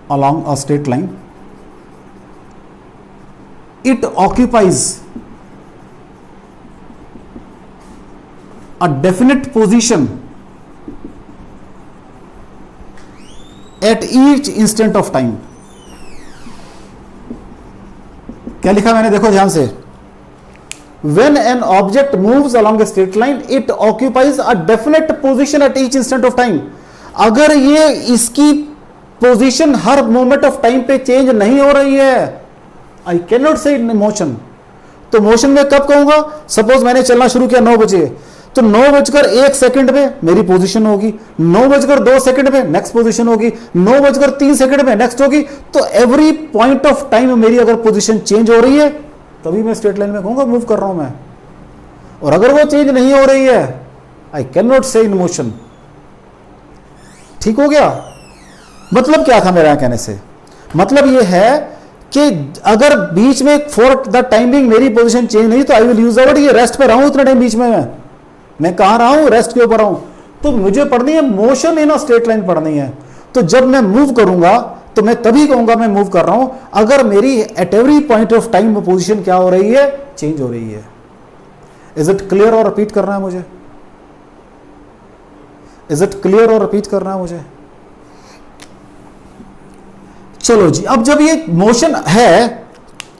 Speaker 1: along a straight line, it occupies a definite position at each instant of time. क्या लिखा मैंने, देखो ध्यान से। When an object moves along a straight line, it occupies a definite position at each instant of time. अगर ये इसकी position her moment of time पे चेंज नहीं हो रही है, आई कैन नॉट से मोशन। तो मोशन में कब कहूंगा? सपोज मैंने चलना शुरू किया 9 बजे, तो 9:01 में मेरी पोजीशन होगी, 9:02 में नेक्स्ट पोजीशन होगी, 9:03 में नेक्स्ट होगी। तो एवरी पॉइंट ऑफ टाइम मेरी अगर पोजीशन चेंज हो रही है तभी मैं स्ट्रेट लाइन में कहूंगा मूव कर रहा हूं मैं। और अगर वो चेंज नहीं हो रही है, आई कैन नॉट से इन मोशन। ठीक हो गया? मतलब क्या था मेरा यहां कहने से? मतलब ये है कि अगर बीच में फॉर द टाइमिंग मेरी पोजीशन चेंज नहीं, तो I will use the word ये रेस्ट पे रहा हूं उतने टाइम बीच में मैं कहां रहा हूं? रेस्ट के ऊपर हूं। तो मुझे पढ़नी है motion in a straight line पढ़नी है। तो जब मैं मूव करूंगा तो मैं तभी कहूंगा मैं मूव कर रहा हूं अगर मेरी at every point of time position क्या हो रही है? चेंज हो रही है। Is it clear? और रिपीट करना है मुझे? Is it clear? और रिपीट करना है मुझे? चलो जी, अब जब ये मोशन है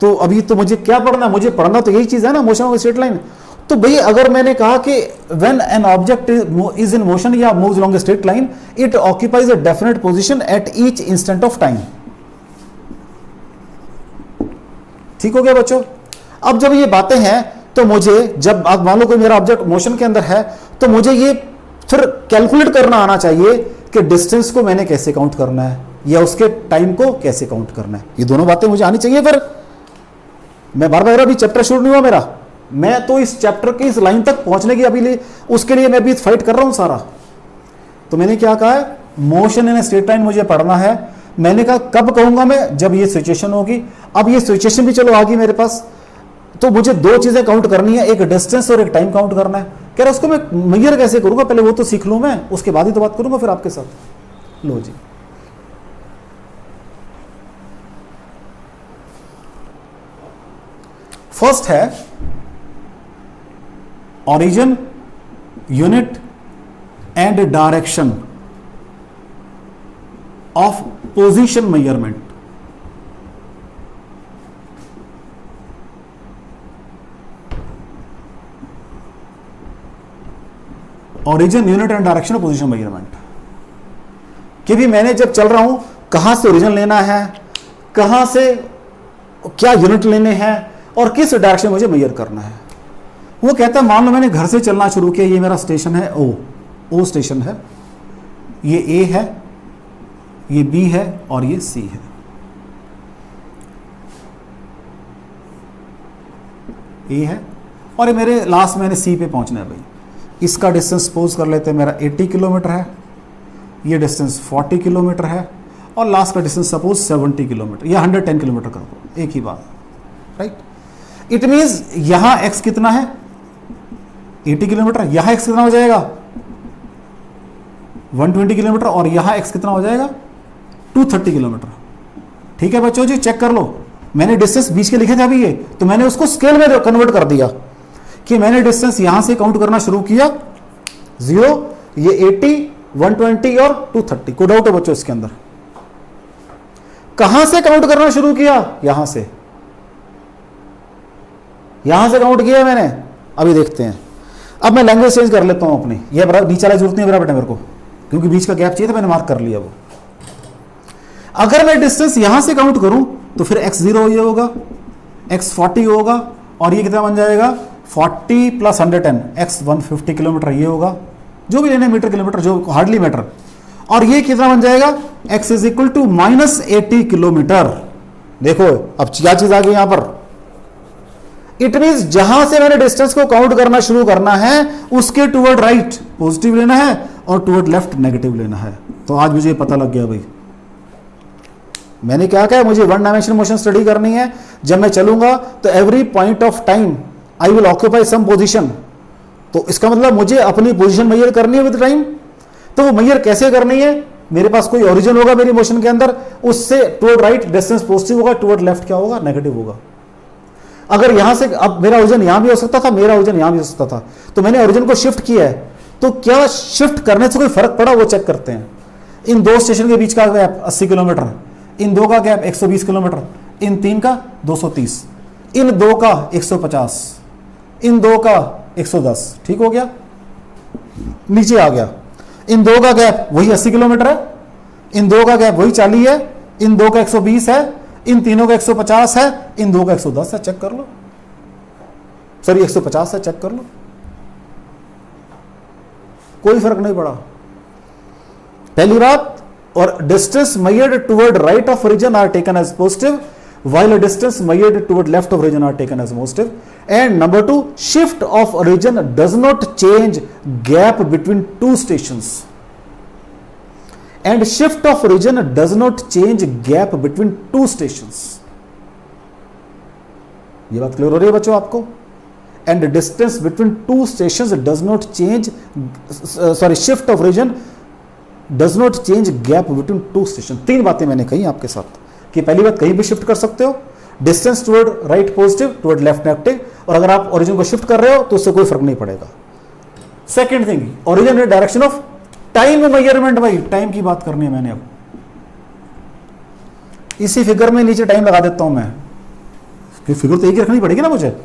Speaker 1: तो अभी तो मुझे क्या पढ़ना है? मुझे पढ़ना तो यही चीज है ना, मोशन ऑफ स्ट्रेट लाइन। तो भाई अगर मैंने कहा कि when an object is in motion या moves along a straight line, it occupies a definite position at each instant of time. ठीक हो गया बच्चों? अब जब ये बातें हैं तो मुझे, जब आप मान लो कोई मेरा ऑब्जेक्ट मोशन के अंदर है, तो मुझे ये फिर कैलकुलेट करना आना चाहिए कि डिस्टेंस को मैंने कैसे काउंट करना है या उसके टाइम को कैसे काउंट करना है। ये दोनों बातें मुझे आनी चाहिए। फिर मैं बार बार, अभी चैप्टर शुरू नहीं हुआ मेरा, मैं तो इस चैप्टर की इस लाइन तक पहुंचने की अभी उसके लिए मैं भी फाइट कर रहा हूं सारा। तो मैंने क्या कहा है? मोशन इन स्ट्रेट लाइन मुझे पढ़ना है। मैंने कहा कब कहूंगा मैं? जब ये सिचुएशन होगी। अब ये सिचुएशन भी चलो आ गई मेरे पास, तो मुझे दो चीजें काउंट करनी है, एक डिस्टेंस और एक टाइम काउंट करना है। कह रहा उसको मैं मेजर कैसे करूंगा? पहले वो तो सीख लूं मैं, उसके बाद ही तो बात करूंगा फिर आपके साथ। लो जी, फर्स्ट है origin, unit and direction of position measurement. Origin, unit and direction of position measurement। कि भी मैंने जब चल रहा हूं कहां से ओरिजिन लेना है, कहां से क्या यूनिट लेने हैं और किस डायरेक्शन मुझे मेजर करना है। वो कहता है मान लो मैंने घर से चलना शुरू किया, ये मेरा स्टेशन है ओ स्टेशन है, ये ए है, ये बी है और ये सी है। ए है और ये मेरे लास्ट मैंने सी पे पहुंचना है। भाई इसका डिस्टेंस सपोज कर लेते हैं मेरा 80 किलोमीटर है, ये डिस्टेंस 40 किलोमीटर है और लास्ट का डिस्टेंस सपोज 70 किलोमीटर या 110 किलोमीटर कर दो, एक ही बात, राइट। इट मीन्स यहां एक्स कितना है? 80 किलोमीटर। यहां एक्स कितना हो जाएगा? 120 किलोमीटर। और यहां एक्स कितना हो जाएगा? 230 किलोमीटर। ठीक है बच्चों जी, चेक कर लो। मैंने डिस्टेंस बीच के लिखे थे अभी ये, तो मैंने उसको स्केल में कन्वर्ट कर दिया कि मैंने डिस्टेंस यहां से काउंट करना शुरू किया 0, ये 80, 120 और 230। कोई डाउट है बच्चों इसके अंदर? कहां से काउंट करना शुरू किया? यहां से काउंट किया मैंने। अभी देखते हैं। अब मैं लैंग्वेज चेंज कर लेता हूं अपनी, ये बीच वाला जरूरत नहीं है बेटा मेरे को, क्योंकि बीच का गैप चाहिए था, मैंने मार्क कर लिया वो। अगर मैं डिस्टेंस यहां से काउंट करूं तो फिर x0 ये होगा, x40 होगा और ये कितना बन जाएगा? 40 + 110, x 150 किलोमीटर ये होगा, जो भी लेना है, मीटर किलोमीटर जो हार्डली मैटर। और ये कितना बन जाएगा, x is equal to -80 kilometre. देखो अब क्या चीज आ गई यहां पर, इट मींस जहां से मैंने डिस्टेंस को काउंट करना शुरू करना है उसके टुवर्ड राइट पॉजिटिव लेना है और टुवर्ड लेफ्ट नेगेटिव लेना है। तो आज मुझे पता लग गया भाई, मैंने क्या कहा, मुझे वन डायमेंशनल मोशन स्टडी करनी है। जब मैं चलूंगा तो every point of time I will occupy some position. तो इसका मतलब मुझे अपनी पोजीशन मेजर करनी है विद टाइम। तो वो मेजर कैसे करनी है, मेरे पास कोई ओरिजिन होगा मेरी मोशन के अंदर, उससे टुवर्ड राइट डिस्टेंस पॉजिटिव होगा, टुवर्ड लेफ्ट क्या होगा, नेगेटिव होगा। अगर यहां से, अब मेरा ओरिजिन यहां भी हो सकता था, मेरा ओरिजिन यहां भी हो सकता था, तो मैंने ओरिजिन को शिफ्ट किया है, तो क्या शिफ्ट करने से कोई फर्क पड़ा, वो चेक करते हैं। इन दो स्टेशन के बीच का गैप 80 किलोमीटर, इन दो का गैप 120 किलोमीटर, इन तीन का 230, इन दो का 150, इन दो का 110, ठीक हो गया, नीचे आ गया। इन दो का गैप वही 80 किलोमीटर है, इन दो का गैप वही 40 है, इन दो का 120 है, इन तीनों का 150 है, इन दो का 110 है, चेक कर लो, सॉरी 150 है, चेक कर लो, कोई फर्क नहीं पड़ा। पहली बात, और distance measured toward right of origin are taken as positive while a distance measured toward left of origin are taken as positive. And number 2, shift of origin does not change gap between two stations, and shift of origin does not change gap between two stations. ये बात clear हो रही है बच्चों आपको? And distance between two stations does not change, shift of origin does not change gap between two stations. तीन बातें मैंने कही आपके साथ कि पहली बात, कहीं भी शिफ्ट कर सकते हो, distance toward right positive, toward left negative, और अगर आप ओरिजिन को शिफ्ट कर रहे हो तो उससे कोई फर्क नहीं पड़ेगा। Second thing, origin in direction of time measurement. भाई टाइम की बात करनी है मैंने, अब इसी फिगर में नीचे टाइम लगा देता हूं मैं, फिगर तो एक ही रखनी पड़ेगी ना मुझे।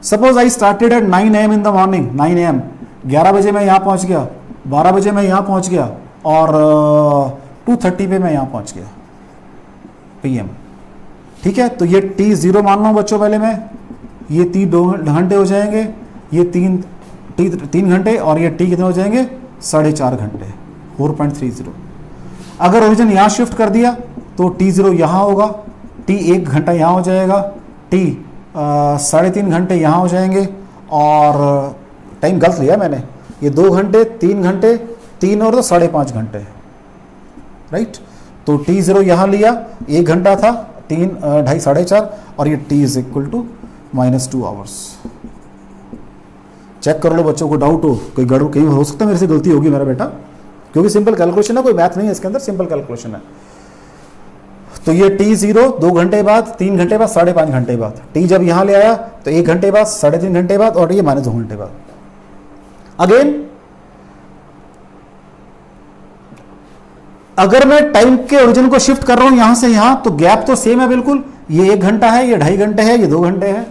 Speaker 1: Suppose I started at 9 AM in the morning, 9 AM, 11 बजे मैं यहां पहुंच गया, 12 बजे मैं यहाँ पहुँच गया, और 2:30 पे मैं यहाँ पहुँच गया PM, ठीक है। तो ये T0 मान लो बच्चों पहले मैं, ये 2 घंटे हो जाएंगे, ये 3 घंटे, और ये T कितने हो जाएंगे, 4.5 घंटे, 4.30। अगर ओरिजिन यहाँ शिफ्ट कर दिया तो T0 यहाँ होगा, T 1 घंटा यहाँ हो जाएगा, T 3.5 घंटे यहाँ हो जाएंगे, और टाइम गलत लिया मैंने, ये 2 घंटे, 3 घंटे, 3 और 5.5 घंटे, राइट। तो T0 यहां लिया, 1 घंटा था, 3, 2.5, 4.5, और ये T is equal to -2 hours. Check कर लो बच्चों को डाउट हो, कोई गड़बड़ कहीं हो सकता है मेरे से गलती होगी मेरा बेटा, क्योंकि सिंपल कैलकुलेशन है, कोई मैथ नहीं है इसके अंदर, सिंपल कैलकुलेशन है। तो ये T0 2 घंटे बाद, 3 घंटे बाद, 5.5 घंटे बाद, T जब यहां ले आया तो 1 घंटे बाद, 3.5 घंटे बाद, और ये -2 घंटे बाद। अगेन, अगर मैं टाइम के ओरिजिन को शिफ्ट कर रहा हूं यहां से यहां, तो गैप तो सेम है बिल्कुल, ये 1 घंटा है, ये 2.5 घंटे है, ये 2 घंटे है,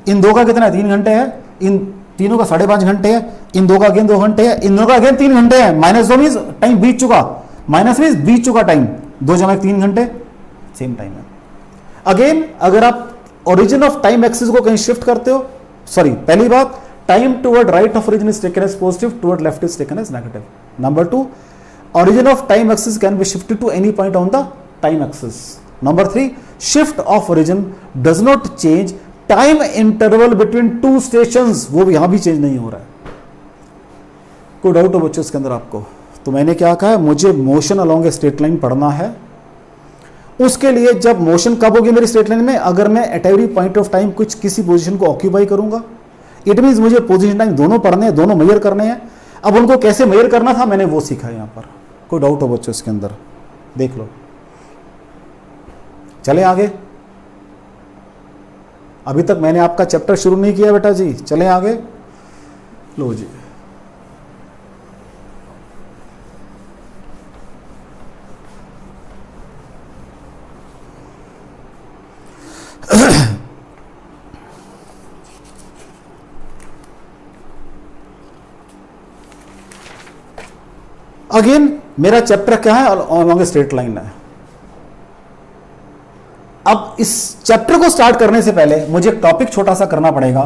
Speaker 1: इन दो का कितना है, 3 घंटे है, इन तीनों का 5.5 घंटे है, इन दो का अगेन 2 घंटे है, इन दो का अगेन 3 घंटे है, -2 मींस टाइम बीत चुका, माइनस मींस बीत चुका टाइम, 2 जमा 3 घंटे, सेम टाइम है। अगेन, अगर आप ओरिजिन ऑफ टाइम एक्सिस को कहीं शिफ्ट करते हो, सॉरी, पहली बात, time toward right of origin is taken as positive, toward left is taken as negative. Number 2, origin of time axis can be shifted to any point on the time axis. Number 3, shift of origin does not change time interval between two stations. वो भी यहां भी change नहीं हो रहा है। कोई doubt हो बच्चों इसके अंदर आपको? तो मैंने क्या कहा, मुझे motion along a straight line पढ़ना है। उसके लिए जब मोशन कब होगी मेरी स्ट्रेट लाइन में, अगर मैं at every point of time कुछ किसी पोजीशन को ऑक्यूपाई करूंगा, इट मीन्स मुझे पोजीशन टाइम दोनों पढ़ने हैं, दोनों मेजर करने हैं। अब उनको कैसे मेजर करना था मैंने वो सीखा है यहाँ पर। कोई डाउट हो बच्चों इसके अंदर? देख लो, चले आगे। अभी तक मैंने आपका चैप्टर शुरू नहीं किया बेटा जी, चले आगे। लो जी, अगेन मेरा चैप्टर क्या है, अलोंग ए स्ट्रेट लाइन है। अब इस चैप्टर को स्टार्ट करने से पहले मुझे एक टॉपिक छोटा सा करना पड़ेगा।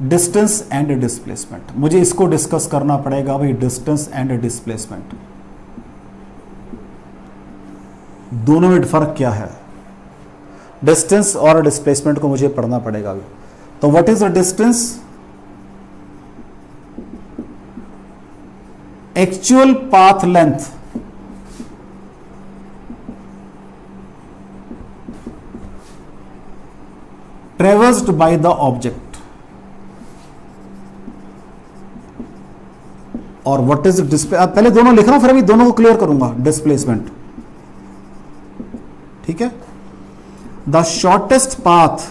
Speaker 1: डिस्टेंस एंड डिस्प्लेसमेंट, मुझे इसको डिस्कस करना पड़ेगा भाई। डिस्टेंस एंड डिस्प्लेसमेंट दोनों में फर्क क्या है, डिस्टेंस और डिस्प्लेसमेंट को मुझे पढ़ना पड़ेगा अभी। तो what is the distance? Actual path length traversed bye the object, और व्हाट इज डिस्प्ले, पहले दोनों लिख रहा हूं फिर अभी दोनों को क्लियर करूंगा। डिस्प्लेसमेंट, ठीक है। The shortest path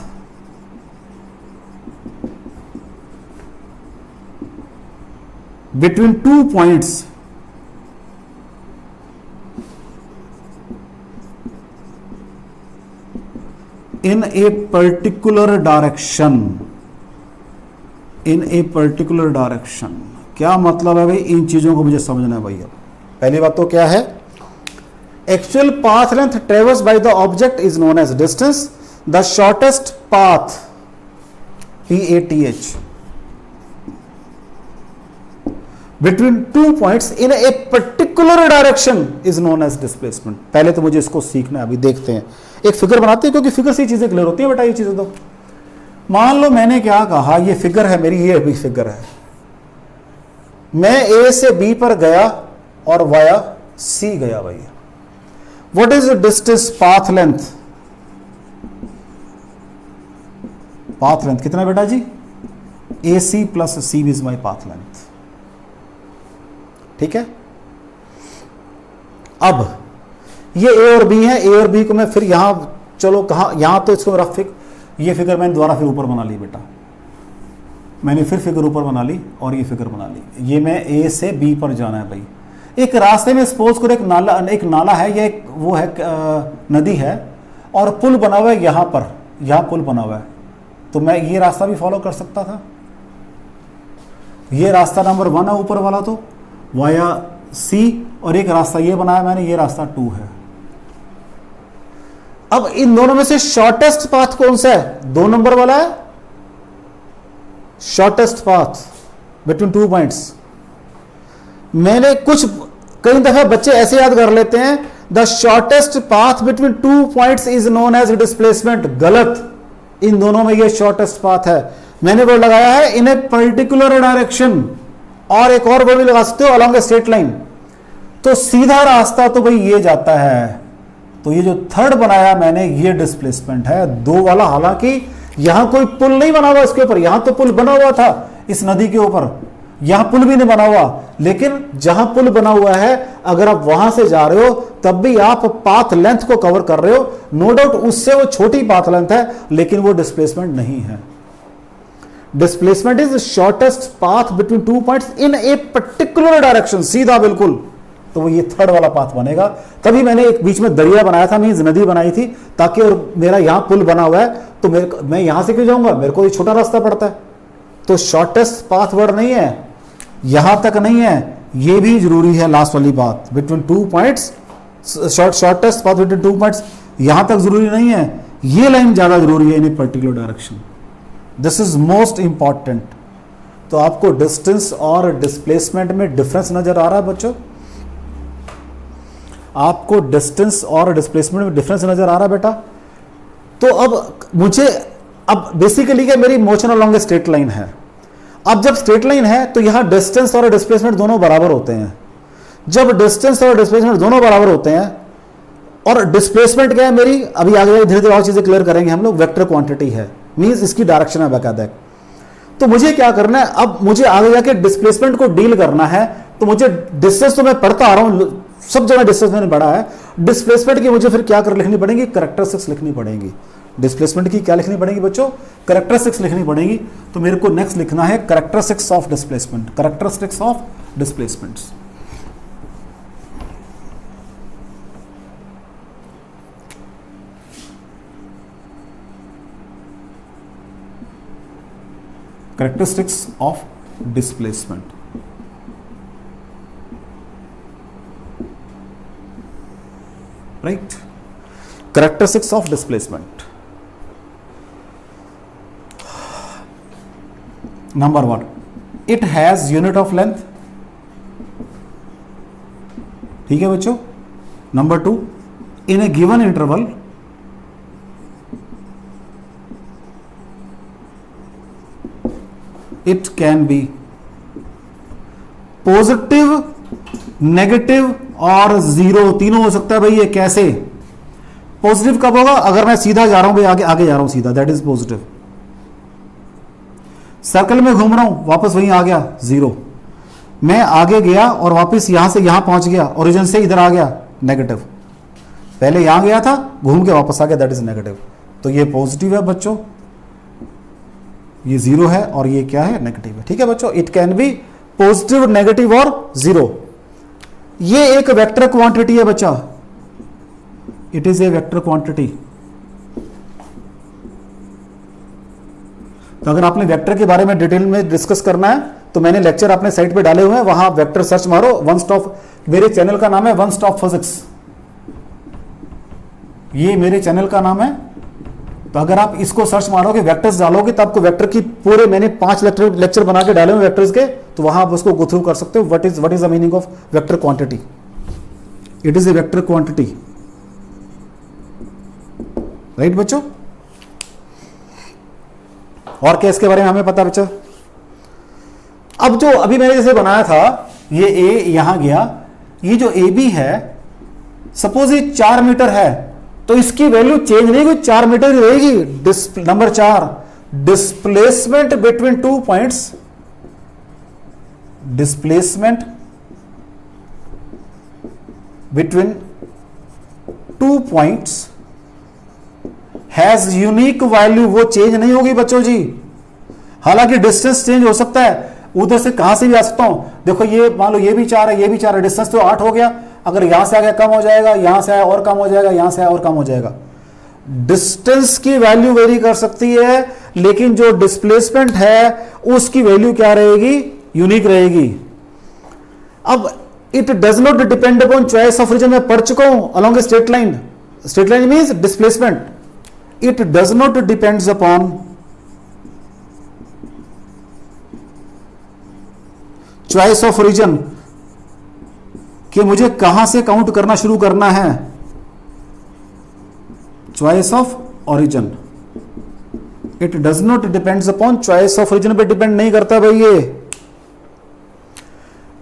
Speaker 1: between two points in a particular direction, in a particular direction, क्या मतलब है भाई? इन चीजों को मुझे समझना है भाई। अब पहली बात तो क्या है, actual path length traverse by the object is known as distance, the shortest path PATH between two points in a particular direction is known as displacement. पहले तो मुझे इसको सीखना है, अभी देखते हैं। एक फिगर बनाते हैं क्योंकि फिगर से चीजें क्लियर होती हैं बेटा। ये चीजें तो मान लो मैंने क्या कहा, ये फिगर है मेरी, ये भी फिगर है, मैं A से B पर गया और वाया C गया भाई। What is the distance path length? Path length कितना बेटा जी? AC plus C is my path length, ठीक है। अब ये A और B है, A और B को मैं फिर यहां, चलो कहा यहां तो इसको रफ ये फिगर मैंने दोबारा फिर ऊपर बना ली बेटा, मैंने फिर फिगर ऊपर बना ली और ये फिगर बना ली। ये मैं A से B पर जाना है भाई। एक रास्ते में सपोज करो एक नाला है या एक वो है नदी है और पुल बना हुआ है यहां पर, यहां पुल बना हुआ है, तो मैं ये रास्ता भी फॉलो कर सकता था। ये रास्ता नंबर 1 है ऊपर वाला तो वाया C, और एक रास्ता ये बनाया मैंने, ये रास्ता 2 है। अब इन दोनों में से शॉर्टेस्ट पाथ कौन सा है? 2 नंबर वाला है shortest path between two points. मैंने कुछ कई दफा बच्चे ऐसे याद कर लेते हैं, the shortest path between two points is known as displacement. गलत, इन दोनों में ये शॉर्टेस्ट पाथ है। मैंने वर्ड लगाया है इन ए पर्टिकुलर डायरेक्शन, और एक और वर्ड भी लगा सकते हो अलॉन्ग ए स्ट्रेट लाइन। तो सीधा रास्ता तो भाई ये जाता है, तो ये जो थर्ड बनाया मैंने ये डिस्प्लेसमेंट है 2 वाला। हालांकि यहां कोई पुल नहीं बना हुआ इसके ऊपर, यहां तो पुल बना हुआ था इस नदी के ऊपर, यहां पुल भी नहीं बना हुआ, लेकिन जहां पुल बना हुआ है अगर आप वहां से जा रहे हो तब भी आप पाथ लेंथ को कवर कर रहे हो। नो डाउट उससे वो छोटी पाथ लेंथ है, लेकिन वो डिस्प्लेसमेंट नहीं है। Displacement is shortest path between two points in a particular direction, सीधा बिल्कुल, तो वो ये थर्ड वाला पाथ बनेगा। तभी मैंने एक बीच में दरिया बनाया था, मींस नदी बनाई थी, ताकि और मेरा यहां पुल बना हुआ है तो मैं यहां से क्यों जाऊंगा, मेरे को ये छोटा रास्ता पड़ता है। तो शॉर्टेस्ट पाथ वर्ड नहीं है, यहां तक नहीं है, ये भी जरूरी है लास्ट वाली बात, between two points, shortest path between two points, यहां तक जरूरी नहीं है, ये लाइन ज्यादा जरूरी है in a particular direction. This is most important. तो आपको डिस्टेंस और डिस्प्लेसमेंट में डिफरेंस नजर आ रहा है बच्चों? आपको डिस्टेंस और डिस्प्लेसमेंट में डिफरेंस नजर आ रहा है बेटा? तो अब बेसिकली क्या, मेरी motion along a straight line है। अब जब स्ट्रेट लाइन है तो यहां डिस्टेंस और डिस्प्लेसमेंट दोनों बराबर होते हैं। जब डिस्टेंस और डिस्प्लेसमेंट दोनों बराबर होते हैं, और डिस्प्लेसमेंट क्या है मेरी, अभी आगे धीरे धीरे और चीजें क्लियर करेंगे हम लोग, वेक्टर क्वांटिटी है, मींस इसकी डायरेक्शन है बकायदा। तो मुझे क्या करना है, अब मुझे आगे जाके डिस्प्लेसमेंट को डील करना है। तो मुझे डिस्टेंस तो मैं पढ़ता आ रहा हूं, सब जगह डिस्टेंस मैंने पढ़ा है, डिस्प्लेसमेंट की मुझे फिर क्या कर लिखनी पड़ेगी, कैरेक्टरिस्टिक्स लिखनी पड़ेगी। डिस्प्लेसमेंट की क्या लिखनी पड़ेगी बच्चों, कैरेक्टरिस्टिक्स लिखनी पड़ेगी। तो मेरे को नेक्स्ट लिखना है characteristics of displacement, characteristics of displacements. characteristics of displacement, right? Characteristics of displacement. Number one, it has unit of length, ठीक है बच्चों। Number two, in A given interval it can be positive, negative और zero, तीनों हो सकता है भाई। ये कैसे? पॉजिटिव कब होगा? अगर मैं सीधा जा रहा हूं भाई, आगे आगे जा रहा हूं सीधा, दैट इज पॉजिटिव। सर्कल में घूम रहा हूं, वापस वहीं आ गया, जीरो। मैं आगे गया और वापस यहां से यहां पहुंच गया, ओरिजिन से इधर आ गया, नेगेटिव। पहले यहां गया था, घूम के वापस आ गया, दैट इज नेगेटिव। तो ये पॉजिटिव है बच्चों, ये जीरो है, और ये क्या है? नेगेटिव है। ठीक है बच्चों, it can be positive, negative और जीरो। ये एक वेक्टर क्वांटिटी है बच्चा, it is a vector quantity. तो अगर आपने वेक्टर के बारे में डिटेल में डिस्कस करना है तो मैंने लेक्चर अपने साइट पे डाले हुए हैं, वहां वेक्टर सर्च मारो, वन स्टॉप। मेरे चैनल का नाम है वन स्टॉप फिजिक्स, ये मेरे चैनल का नाम है। तो अगर आप इसको सर्च मारोगे, वेक्टर्स डालोगे, तो आपको वेक्टर की पूरे मैंने 5 लेक्चर बना के डाले हुए वेक्टर्स के, तो वहां आप उसको गो थ्रू कर सकते हो। What is the meaning of vector quantity? It is a vector quantity, right बच्चों। और क्या इसके बारे में हमें पता बच्चा? अब जो अभी मैंने जैसे बनाया था, ये ए यहां गया, ये जो ए बी है, सपोज ये 4 मीटर है, तो इसकी वैल्यू चेंज नहीं होगी, 4 मीटर ही रहेगी। Number 4, displacement between 2 points, displacement between 2 points has unique value, वो चेंज नहीं होगी बच्चों जी। हालांकि डिस्टेंस चेंज हो सकता है, उधर से कहां से भी आ सकता हूं। देखो ये मान लो ये भी 4 है, ये भी 4 है, डिस्टेंस तो 8 हो गया। अगर यहां से आ गया कम हो जाएगा, यहां से आया और कम हो जाएगा, यहां से आया और कम हो जाएगा। डिस्टेंस की वैल्यू वेरी कर सकती है, लेकिन जो डिस्प्लेसमेंट है उसकी वैल्यू क्या रहेगी? यूनिक रहेगी। अब it does not depend upon choice of region, मैं पढ़ चुका हूं along a straight line. Straight line means displacement. It does not depends upon choice of region, कि मुझे कहां से काउंट करना शुरू करना है। Choice of origin, it does not depends upon choice of region पे डिपेंड नहीं करता भाई ये।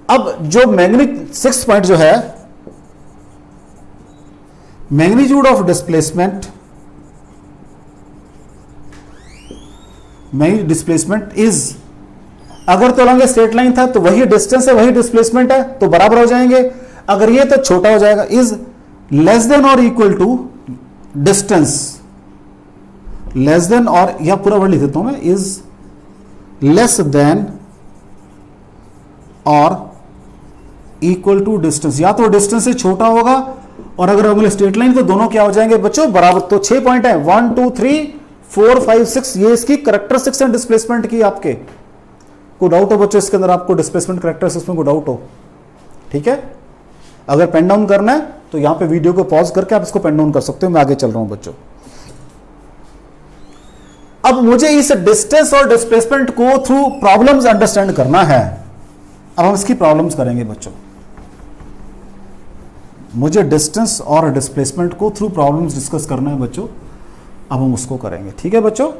Speaker 1: अब जो मैग्नीट्यूड 6 पॉइंट जो है, magnitude of displacement, displacement is, अगर तो अलग स्ट्रेट लाइन था तो वही डिस्टेंस है, वही डिस्प्लेसमेंट है, तो बराबर हो जाएंगे। अगर ये तो छोटा हो जाएगा, इज लेस देन और equal to distance, less than, और या पूरा वर्ड लिख देता हूं मैं, इज लेस देन और इक्वल टू डिस्टेंस। या तो डिस्टेंस से छोटा होगा, और अगर अगले स्ट्रेट लाइन तो दोनों क्या हो जाएंगे बच्चों? बराबर। तो 6 पॉइंट है, 1 2 3 4 5 6, ये इसकी करेक्टरिस्टिक्स एंड डिस्प्लेसमेंट की। आपके को डाउट हो बच्चों इसके अंदर? आपको डिस्प्लेसमेंट करेक्टरिस्टिक्स में को डाउट हो? ठीक है, अगर पेन डाउन करना है तो यहां पे वीडियो को पॉज करके आप इसको पेन डाउन कर सकते हो। मैं आगे चल रहा हूं बच्चों। अब मुझे इस डिस्टेंस और डिस्प्लेसमेंट को थ्रू प्रॉब्लम्स अंडरस्टैंड करना है। अब हम इसकी प्रॉब्लम्स करेंगे बच्चों। मुझे डिस्टेंस और डिस्प्लेसमेंट को थ्रू प्रॉब्लम्स डिस्कस करना है बच्चों। अब हम उसको करेंगे, ठीक है बच्चों,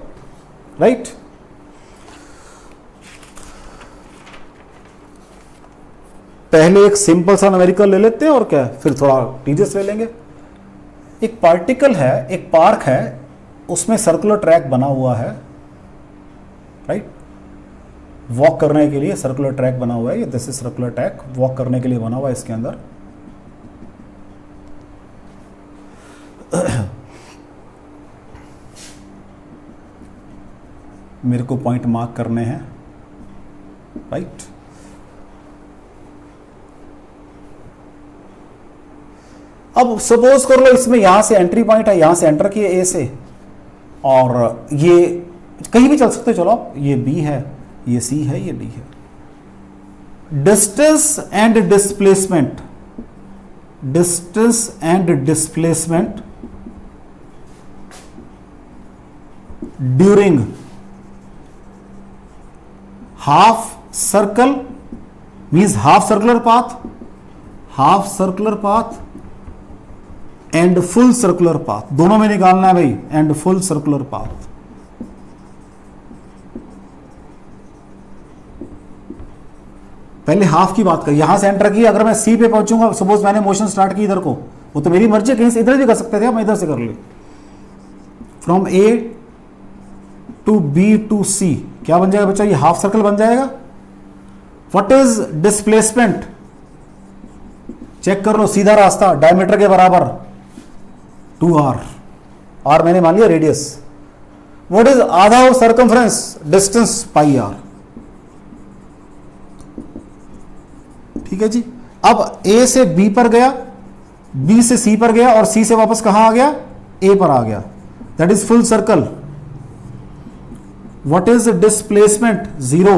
Speaker 1: राइट। पहले एक सिंपल सा न्यूमेरिकल ले लेते हैं, और क्या फिर थोड़ा टीडियस ले लेंगे। एक पार्टिकल है, एक पार्क है, उसमें सर्कुलर ट्रैक बना हुआ है, राइट। वॉक करने के लिए सर्कुलर ट्रैक बना हुआ है, ये this is circular track, walk करने के लिए बना हुआ है इसके अंदर। मेरे को पॉइंट मार्क करने हैं, राइट। अब सपोज कर लो इसमें यहां से एंट्री पॉइंट है, यहां से एंटर किए ए से, और ये कहीं भी चल सकते हो, चलो आप, ये बी है, ये सी है, ये डी है। Distance and displacement, distance and displacement during half circle means half circular path and full circular path, दोनों में निकालना है भाई, एंड फुल सर्कुलर पाथ। पहले हाफ की बात कर, यहां से एंटर किया, अगर मैं सी पे पहुंचूंगा, सपोज मैंने मोशन स्टार्ट की इधर को, वो तो मेरी मर्जी है, कहीं से इधर भी कर सकते थे, मैं इधर से कर ले, from A to B to C, क्या बन जाएगा बच्चा, ये हाफ सर्कल बन जाएगा। व्हाट इज डिस्प्लेसमेंट, चेक कर लो, सीधा रास्ता, डायमीटर के बराबर 2r, r मैंने मान लिया रेडियस। व्हाट इज आधा of circumference, distance pi r। ठीक है जी। अब a से b पर गया, b से c पर गया, और c से वापस कहां आ गया, a पर आ गया, that is full circle. What is displacement, 0।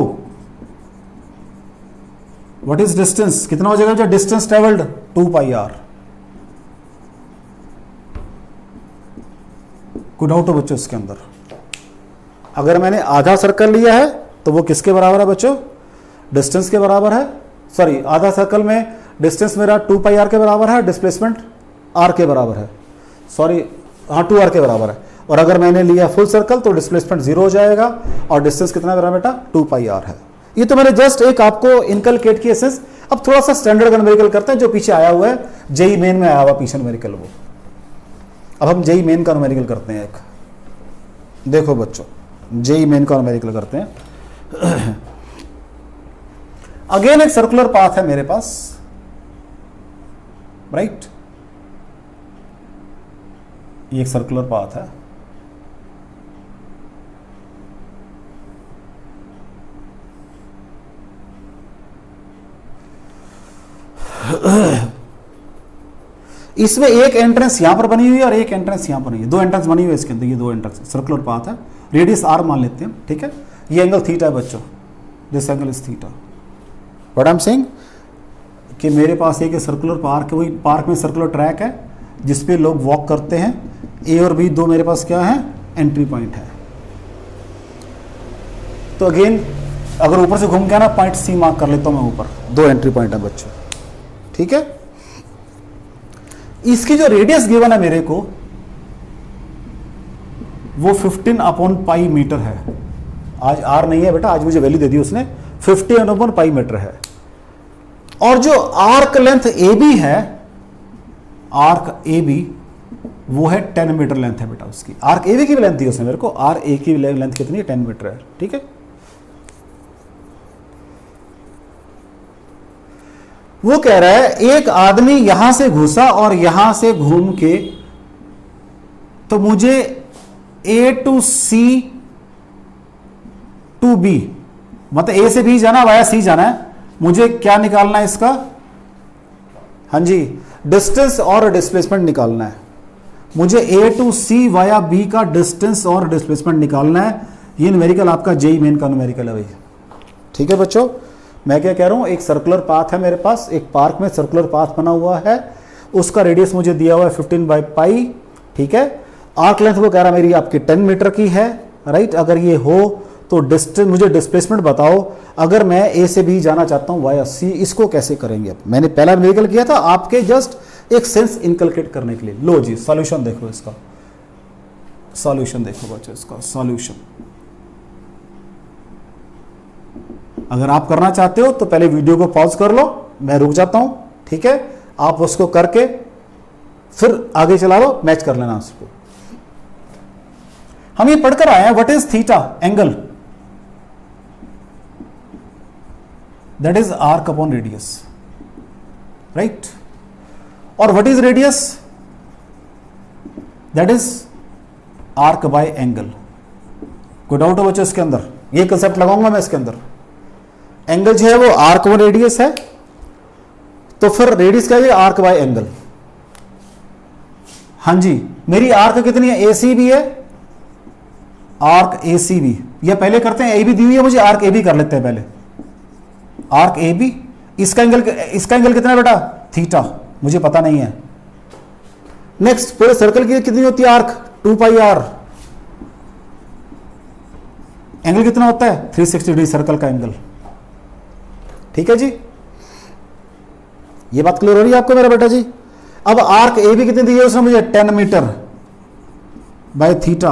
Speaker 1: What is distance, कितना हो जाएगा, डिस्टेंस ट्रेवल्ड 2πr। कोई डाउट हो बच्चों इसके अंदर? अगर मैंने आधा सर्कल लिया है तो वो किसके बराबर है बच्चों, डिस्टेंस के बराबर है। सॉरी, आधा सर्कल में डिस्टेंस मेरा 2πr के बराबर है, डिस्प्लेसमेंट r के बराबर है, सॉरी हाँ 2r के बराबर है। और अगर मैंने लिया फुल सर्कल तो डिस्प्लेसमेंट 0 हो जाएगा, और डिस्टेंस कितना मेरा बेटा 2πr है। ये तो मैंने जस्ट एक आपको इनकलकेट की एसेंस। अब थोड़ा सा स्टैंडर्ड न्यूमेरिकल करते हैं, जो पीछे आया हुआ है, जेई मेन में आया हुआ पीछे न्यूमेरिकल वो। अब हम जेई मेन का न्यूमेरिकल करते हैं एक, देखो बच्चों जेई मेन का न्यूमेरिकल करते हैं। अगेन एक सर्कुलर पाथ है मेरे पास, राइट, ये एक सर्कुलर पाथ है। इसमें एक एंट्रेंस यहां पर बनी हुई है और एक एंट्रेंस यहां पर बनी है, 2 एंट्रेंस बनी हुई है इसके अंदर, ये 2 एंट्रेंस, सर्कुलर पाथ है, रेडियस r मान लेते हैं, ठीक है। ये एंगल थीटा है बच्चों, this angle is theta. What I am saying कि मेरे पास एक सर्कुलर पार्क है, वही पार्क में सर्कुलर ट्रैक है जिसपे लोग वॉक करते हैं। ए और बी दो मेरे पास क्या है, एंट्री पॉइंट है। तो अगेन अगर ऊपर से घूम के ना पॉइंट सी मार्क कर लेता हूं मैं, ऊपर 2 एंट्री पॉइंट है बच्चों, ठीक है। इसकी जो रेडियस गिवन है मेरे को वो 15/π मीटर है। आज r नहीं है बेटा, आज मुझे वैल्यू दे दी उसने, 15/π मीटर है। और जो आर्क लेंथ ए बी है, आर्क ए बी वो है 10 मीटर लेंथ है बेटा उसकी। आर्क ए बी की लेंथ दी उसने मेरे को, आर ए की लेंथ कितनी है, 10 मीटर है, ठीक है। वो कह रहा है एक आदमी यहां से घुसा और यहां से घूम के, तो मुझे ए टू सी टू बी, मतलब ए से बी जाना, वाया सी जाना है, मुझे क्या निकालना है इसका, हाँ जी, डिस्टेंस और डिस्प्लेसमेंट निकालना है। मुझे ए टू सी वाया बी का डिस्टेंस और डिस्प्लेसमेंट निकालना है। ये न्यूमेरिकल आपका जेई मेन का न्यूमेरिकल है भाई, ठीक है बच्चों। मैं क्या कह रहा हूं, एक सर्कुलर पाथ है मेरे पास, एक पार्क में सर्कुलर पाथ बना हुआ है, उसका रेडियस मुझे दिया हुआ है 15/π, ठीक है। आर्क लेंथ वो कह रहा मेरी आपकी 10 मीटर की है, राइट। अगर ये हो तो डिस्टेंस, मुझे डिस्प्लेसमेंट बताओ। अगर मैं ए से बी जाना चाहता हूं वाया सी, इसको कैसे करेंगे। अब मैंने पहला न्यूमेरिकल किया था आपके जस्ट एक सेंस इनकलकेट करने के लिए। लो जी सॉल्यूशन देखो, इसका सॉल्यूशन देखो बच्चों, इसका सॉल्यूशन अगर आप करना चाहते हो तो पहले वीडियो को पॉज कर लो, मैं रुक जाता हूं, ठीक है। आप उसको करके फिर आगे चला लो, मैच कर लेना उसको। हम ये पढ़कर आए हैं, what is theta, angle, that is arc upon radius, right. और what is radius, that is arc by angle. कोई डाउट हो बच्चों इसके अंदर? ये कंसेप्ट लगाऊंगा मैं इसके अंदर। एंगल जो है वो आर्क बाय रेडियस है, तो फिर रेडियस क्या है, आर्क बाय एंगल। हाँ जी, मेरी आर्क कितनी है, ए सी बी है, आर्क ए सी बी, या पहले करते हैं ए बी दी हुई है मुझे, आर्क ए बी कर लेते हैं पहले, आर्क ए बी। इसका एंगल कितना है बेटा, थीटा, मुझे पता नहीं है। नेक्स्ट पूरे सर्कल की कितनी होती है आर्क, 2πr, एंगल कितना होता है 360 डिग्री सर्कल का एंगल। ठीक है जी, ये बात क्लियर हो रही है आपको मेरा बेटा जी। अब आर्क ए बी कितनी दी है उसने मुझे 10 metre by theta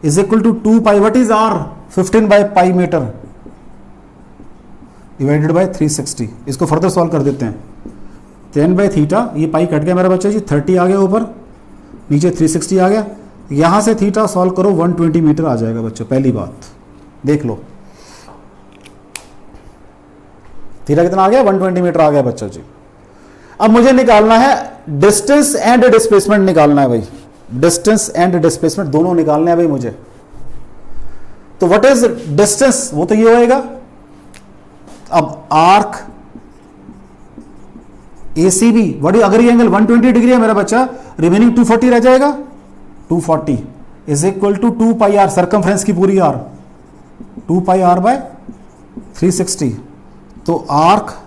Speaker 1: is equal to 2 pi, what is are 15 by pi metre divided by 360। इसको फर्दर सॉल्व कर देते हैं। 10 बाय थीटा, ये पाई कट गया मेरा बच्चा जी, 30 आ गया ऊपर, नीचे 360 आ गया, यहां से थीटा सॉल्व करो 120 मीटर आ जाएगा बच्चों। पहली बात देख लो, थीटा कितना आ गया 120 मीटर आ गया बच्चों जी। अब मुझे निकालना है डिस्टेंस एंड डिस्प्लेसमेंट निकालना है भाई, डिस्टेंस एंड डिस्प्लेसमेंट दोनों निकालने हैं भाई मुझे। तो व्हाट इज डिस्टेंस, वो तो ये होएगा, अब आर्क एसीबी व्हाट इज, अगर ये एंगल 120 डिग्री है मेरा बच्चा, रिमेनिंग 240 रह जाएगा, 240 is equal to 2 pi R, circumference की पूरी आर, 2 पाई आर बाय 360। तो आर्क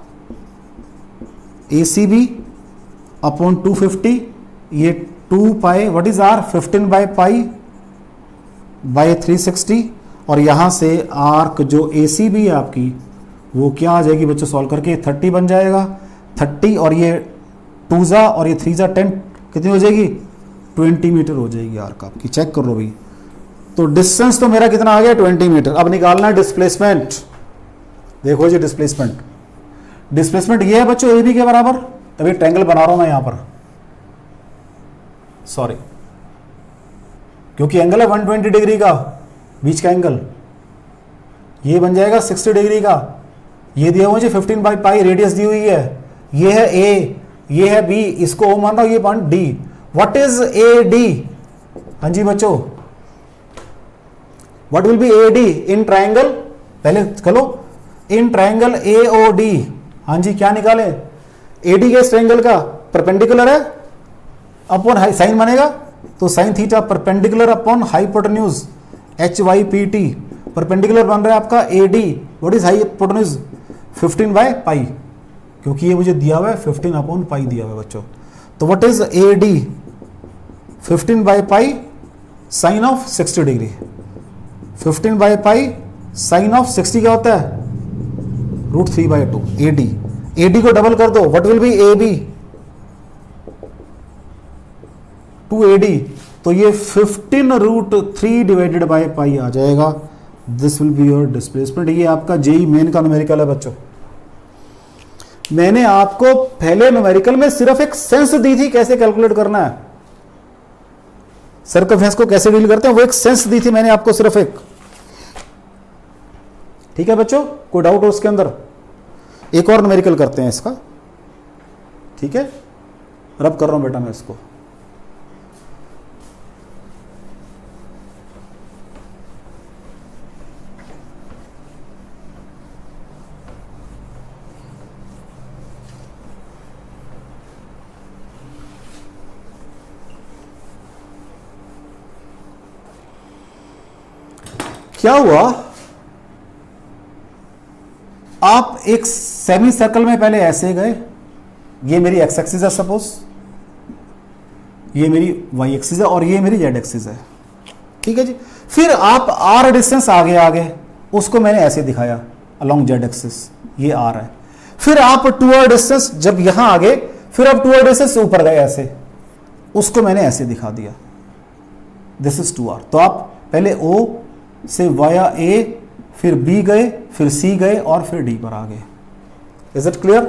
Speaker 1: ACB अपॉन 250, ये 2 pi what is are 15 by pi by 360, और यहां से आर्क जो ACB है आपकी वो क्या आ जाएगी बच्चों सॉल्व करके 30 बन जाएगा, 30 और ये 2 जा और ये 3 जा 10 कितनी हो जाएगी 20 मीटर हो जाएगी आर्क आपकी। चेक कर लो भाई, तो डिस्टेंस तो मेरा कितना आ गया 20 मीटर। अब निकालना है डिस्प्लेसमेंट। देखो जी डिस्प्लेसमेंट, डिस्प्लेसमेंट ये है बच्चों ए बी के बराबर, तभी ट्रायंगल बना रहा हूं मैं यहां पर, सॉरी, क्योंकि एंगल है 120 डिग्री का बीच का एंगल, ये बन जाएगा 60 डिग्री का, ये दिया मुझे 15 बाई पाई रेडियस दी हुई है, ये है ए, ये है बी, इसको ओ मान रहा हूं, ये point D. What is A D, हाँ जी बच्चों, what will be A D in triangle, पहले चलो in triangle A O D, हाँ जी क्या निकाले, ए डी के इस ट्रायंगल का परपेंडिकुलर है अपॉन हाई, साइन बनेगा तो sine theta perpendicular upon hypotenuse H Y P T, perpendicular बन रहा है आपका A D, what is hypotenuse 15 by pi, क्योंकि ये मुझे दिया हुआ है 15 अपॉन पाई दिया हुआ है बच्चों। तो what is A D 15 by pi sine of 60 degree, 15 by pi sine of 60 क्या होता है √3/2 AD, AD को डबल कर दो, what will be AB 2AD, तो ये 15√3 डिवाइडेड बाय पाई आ जाएगा। This will be your displacement. ये आपका जेई मेन का न्यूमेरिकल है बच्चों। मैंने आपको पहले न्यूमेरिकल में सिर्फ एक सेंस दी थी कैसे कैलकुलेट करना है, सर्कमफ्रेंस को कैसे डील करते हैं, वो एक सेंस दी थी मैंने आपको सिर्फ एक। ठीक है बच्चों, कोई डाउट हो उसके अंदर? एक और न्यूमेरिकल करते हैं इसका, ठीक है, रब कर रहा हूं बेटा मैं इसको। क्या हुआ, आप एक सेमी सर्कल में पहले ऐसे गए, ये मेरी एक्स एक्सिस है सपोज, ये मेरी वाई एक्सिस है और ये मेरी जेड एक्सिस है, ठीक है जी। फिर आप आर डिस्टेंस आगे उसको मैंने ऐसे दिखाया अलोंग जेड एक्सिस, ये आर है। फिर आप टू आर डिस्टेंस जब यहां आ गए, फिर आप टू आर डिस्टेंस ऊपर गए ऐसे, उसको मैंने ऐसे दिखा दिया, दिस इज टू आर। तो आप पहले ओ से वाया ए, फिर बी गए, फिर सी गए और फिर डी पर आ गए। Is it clear?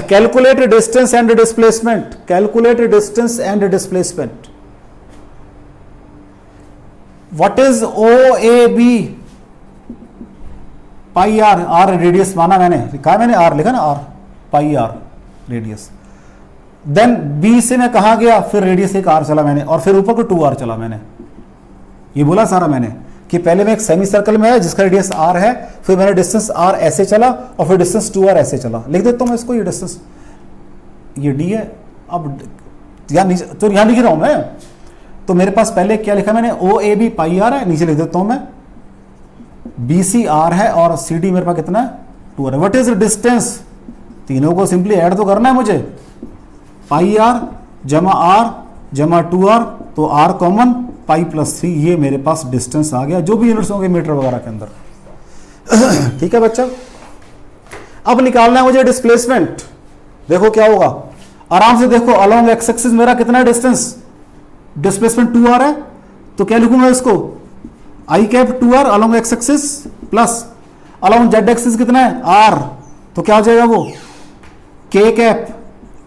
Speaker 1: Calculate distance and displacement, calculate distance and displacement. What is O A B pi R, R radius माना मैंने, कहा मैंने आर लिखा ना, R pi R radius. Then B से मैं कहा गया, फिर रेडियस एक आर चला मैंने, और फिर ऊपर को 2r चला मैंने। ये बोला सारा मैंने कि पहले मैं एक सेमी सर्कल में है जिसका रेडियस r है, फिर मैंने डिस्टेंस r ऐसे चला और फिर डिस्टेंस 2r ऐसे चला। लिख देता हूं मैं इसको, ये डिस्टेंस ये d है। अब यहां नीचे तो यहां लिख रहा हूं मैं, तो मेरे पास पहले क्या लिखा मैंने, ओ ए बी पाई आर है, नीचे लिख देता हूं मैं बी सी आर है और सी डी मेरे पास कितना है 2r है। व्हाट इज डिस्टेंस, तीनों को सिंपली ऐड तो करना है मुझे, पाई आर जमा आर जमा 2r, तो r कॉमन पाई प्लस 3, ये मेरे पास डिस्टेंस आ गया, जो भी यूनिट्स होंगे मीटर वगैरह के अंदर। ठीक है बच्चा, अब निकालना है मुझे डिस्प्लेसमेंट। देखो क्या होगा, आराम से देखो, अलोंग एक्स एक्सिस मेरा कितना डिस्टेंस, डिस्प्लेसमेंट 2r है, तो क्या लिखूंगा इसको, I cap 2r along x axis plus along z axis कितना है r, तो क्या हो जाएगा वो k कैप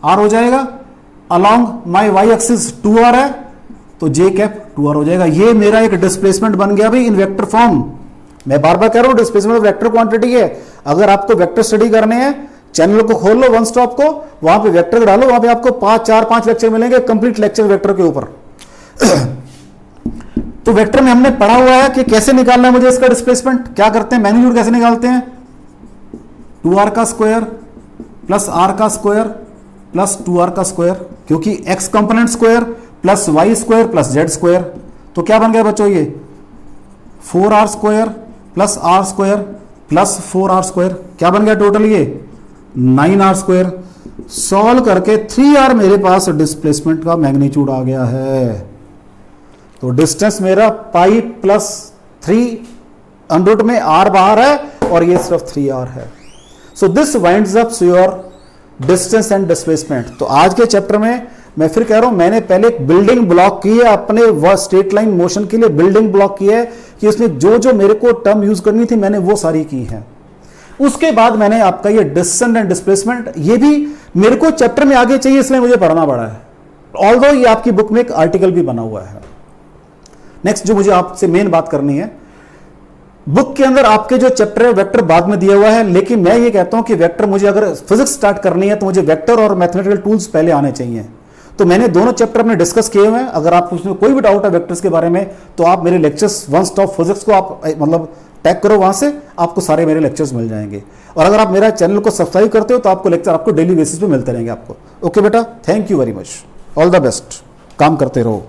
Speaker 1: r हो जाएगा, अलोंग माई वाई एक्सिस 2r है तो j कैप 2r हो जाएगा। ये मेरा एक डिस्प्लेसमेंट बन गया भाई इन वेक्टर फॉर्म। मैं बार बार कह रहा हूं डिस्प्लेसमेंट वेक्टर क्वांटिटी है। अगर आपको वेक्टर स्टडी करने हैं, चैनल को खोल लो वन स्टॉप को, वहां पे वेक्टर डालो, वहां पे आपको 5 लेक्चर मिलेंगे, कंप्लीट लेक्चर वेक्टर के ऊपर। तो वेक्टर में हमने पढ़ा हुआ है कि कैसे निकालना है मुझे इसका डिस्प्लेसमेंट। क्या करते हैं, मैग्नीट्यूड कैसे निकालते हैं, 2r का स्क्वायर प्लस r का स्क्वायर प्लस 2r का स्क्वायर, क्योंकि x component square plus y square plus z square, तो क्या बन गया बच्चों ये 4r square plus r square plus 4r square, क्या बन गया टोटल ये 9r स्क्वायर। सॉल्व करके 3r मेरे पास डिस्प्लेसमेंट का मैग्नीट्यूड आ गया है। तो डिस्टेंस मेरा पाई प्लस 3 अंडर में r बाहर है और ये सिर्फ 3r है। So this winds up your distance and displacement. तो आज के चैप्टर में मैं फिर कह रहा हूं, मैंने पहले एक बिल्डिंग ब्लॉक की है अपने स्ट्रेट लाइन मोशन के लिए, बिल्डिंग ब्लॉक की है कि इसमें जो जो मेरे को टर्म यूज करनी थी मैंने वो सारी की है। उसके बाद मैंने आपका ये डिस्टेंस एंड डिस्प्लेसमेंट, ये भी मेरे को चैप्टर में आगे चाहिए इसलिए मुझे पढ़ना पड़ा है, ऑल्दो ये आपकी बुक में एक आर्टिकल भी बना हुआ है। नेक्स्ट जो मुझे आपसे मेन बात करनी है, बुक के अंदर आपके जो चैप्टर है वेक्टर बाद में दिया हुआ है, लेकिन मैं ये कहता हूं कि वेक्टर मुझे अगर फिजिक्स स्टार्ट करनी है तो मुझे वेक्टर और मैथमेटिकल टूल्स पहले आने चाहिए। तो मैंने दोनों चैप्टर अपने डिस्कस किए हुए हैं। अगर आपको उसमें कोई भी डाउट है वेक्टर्स के बारे में तो आप मेरे लेक्चर्स वन स्टॉप फिजिक्स को आप मतलब टैग करो, वहां से आपको सारे मेरे लेक्चर्स मिल जाएंगे। और अगर आप मेरा चैनल को सब्सक्राइब करते हो तो आपको लेक्चर आपको डेली बेसिस पे मिलते रहेंगे आपको। ओके बेटा, thank you very much, all the best, काम करते रहो।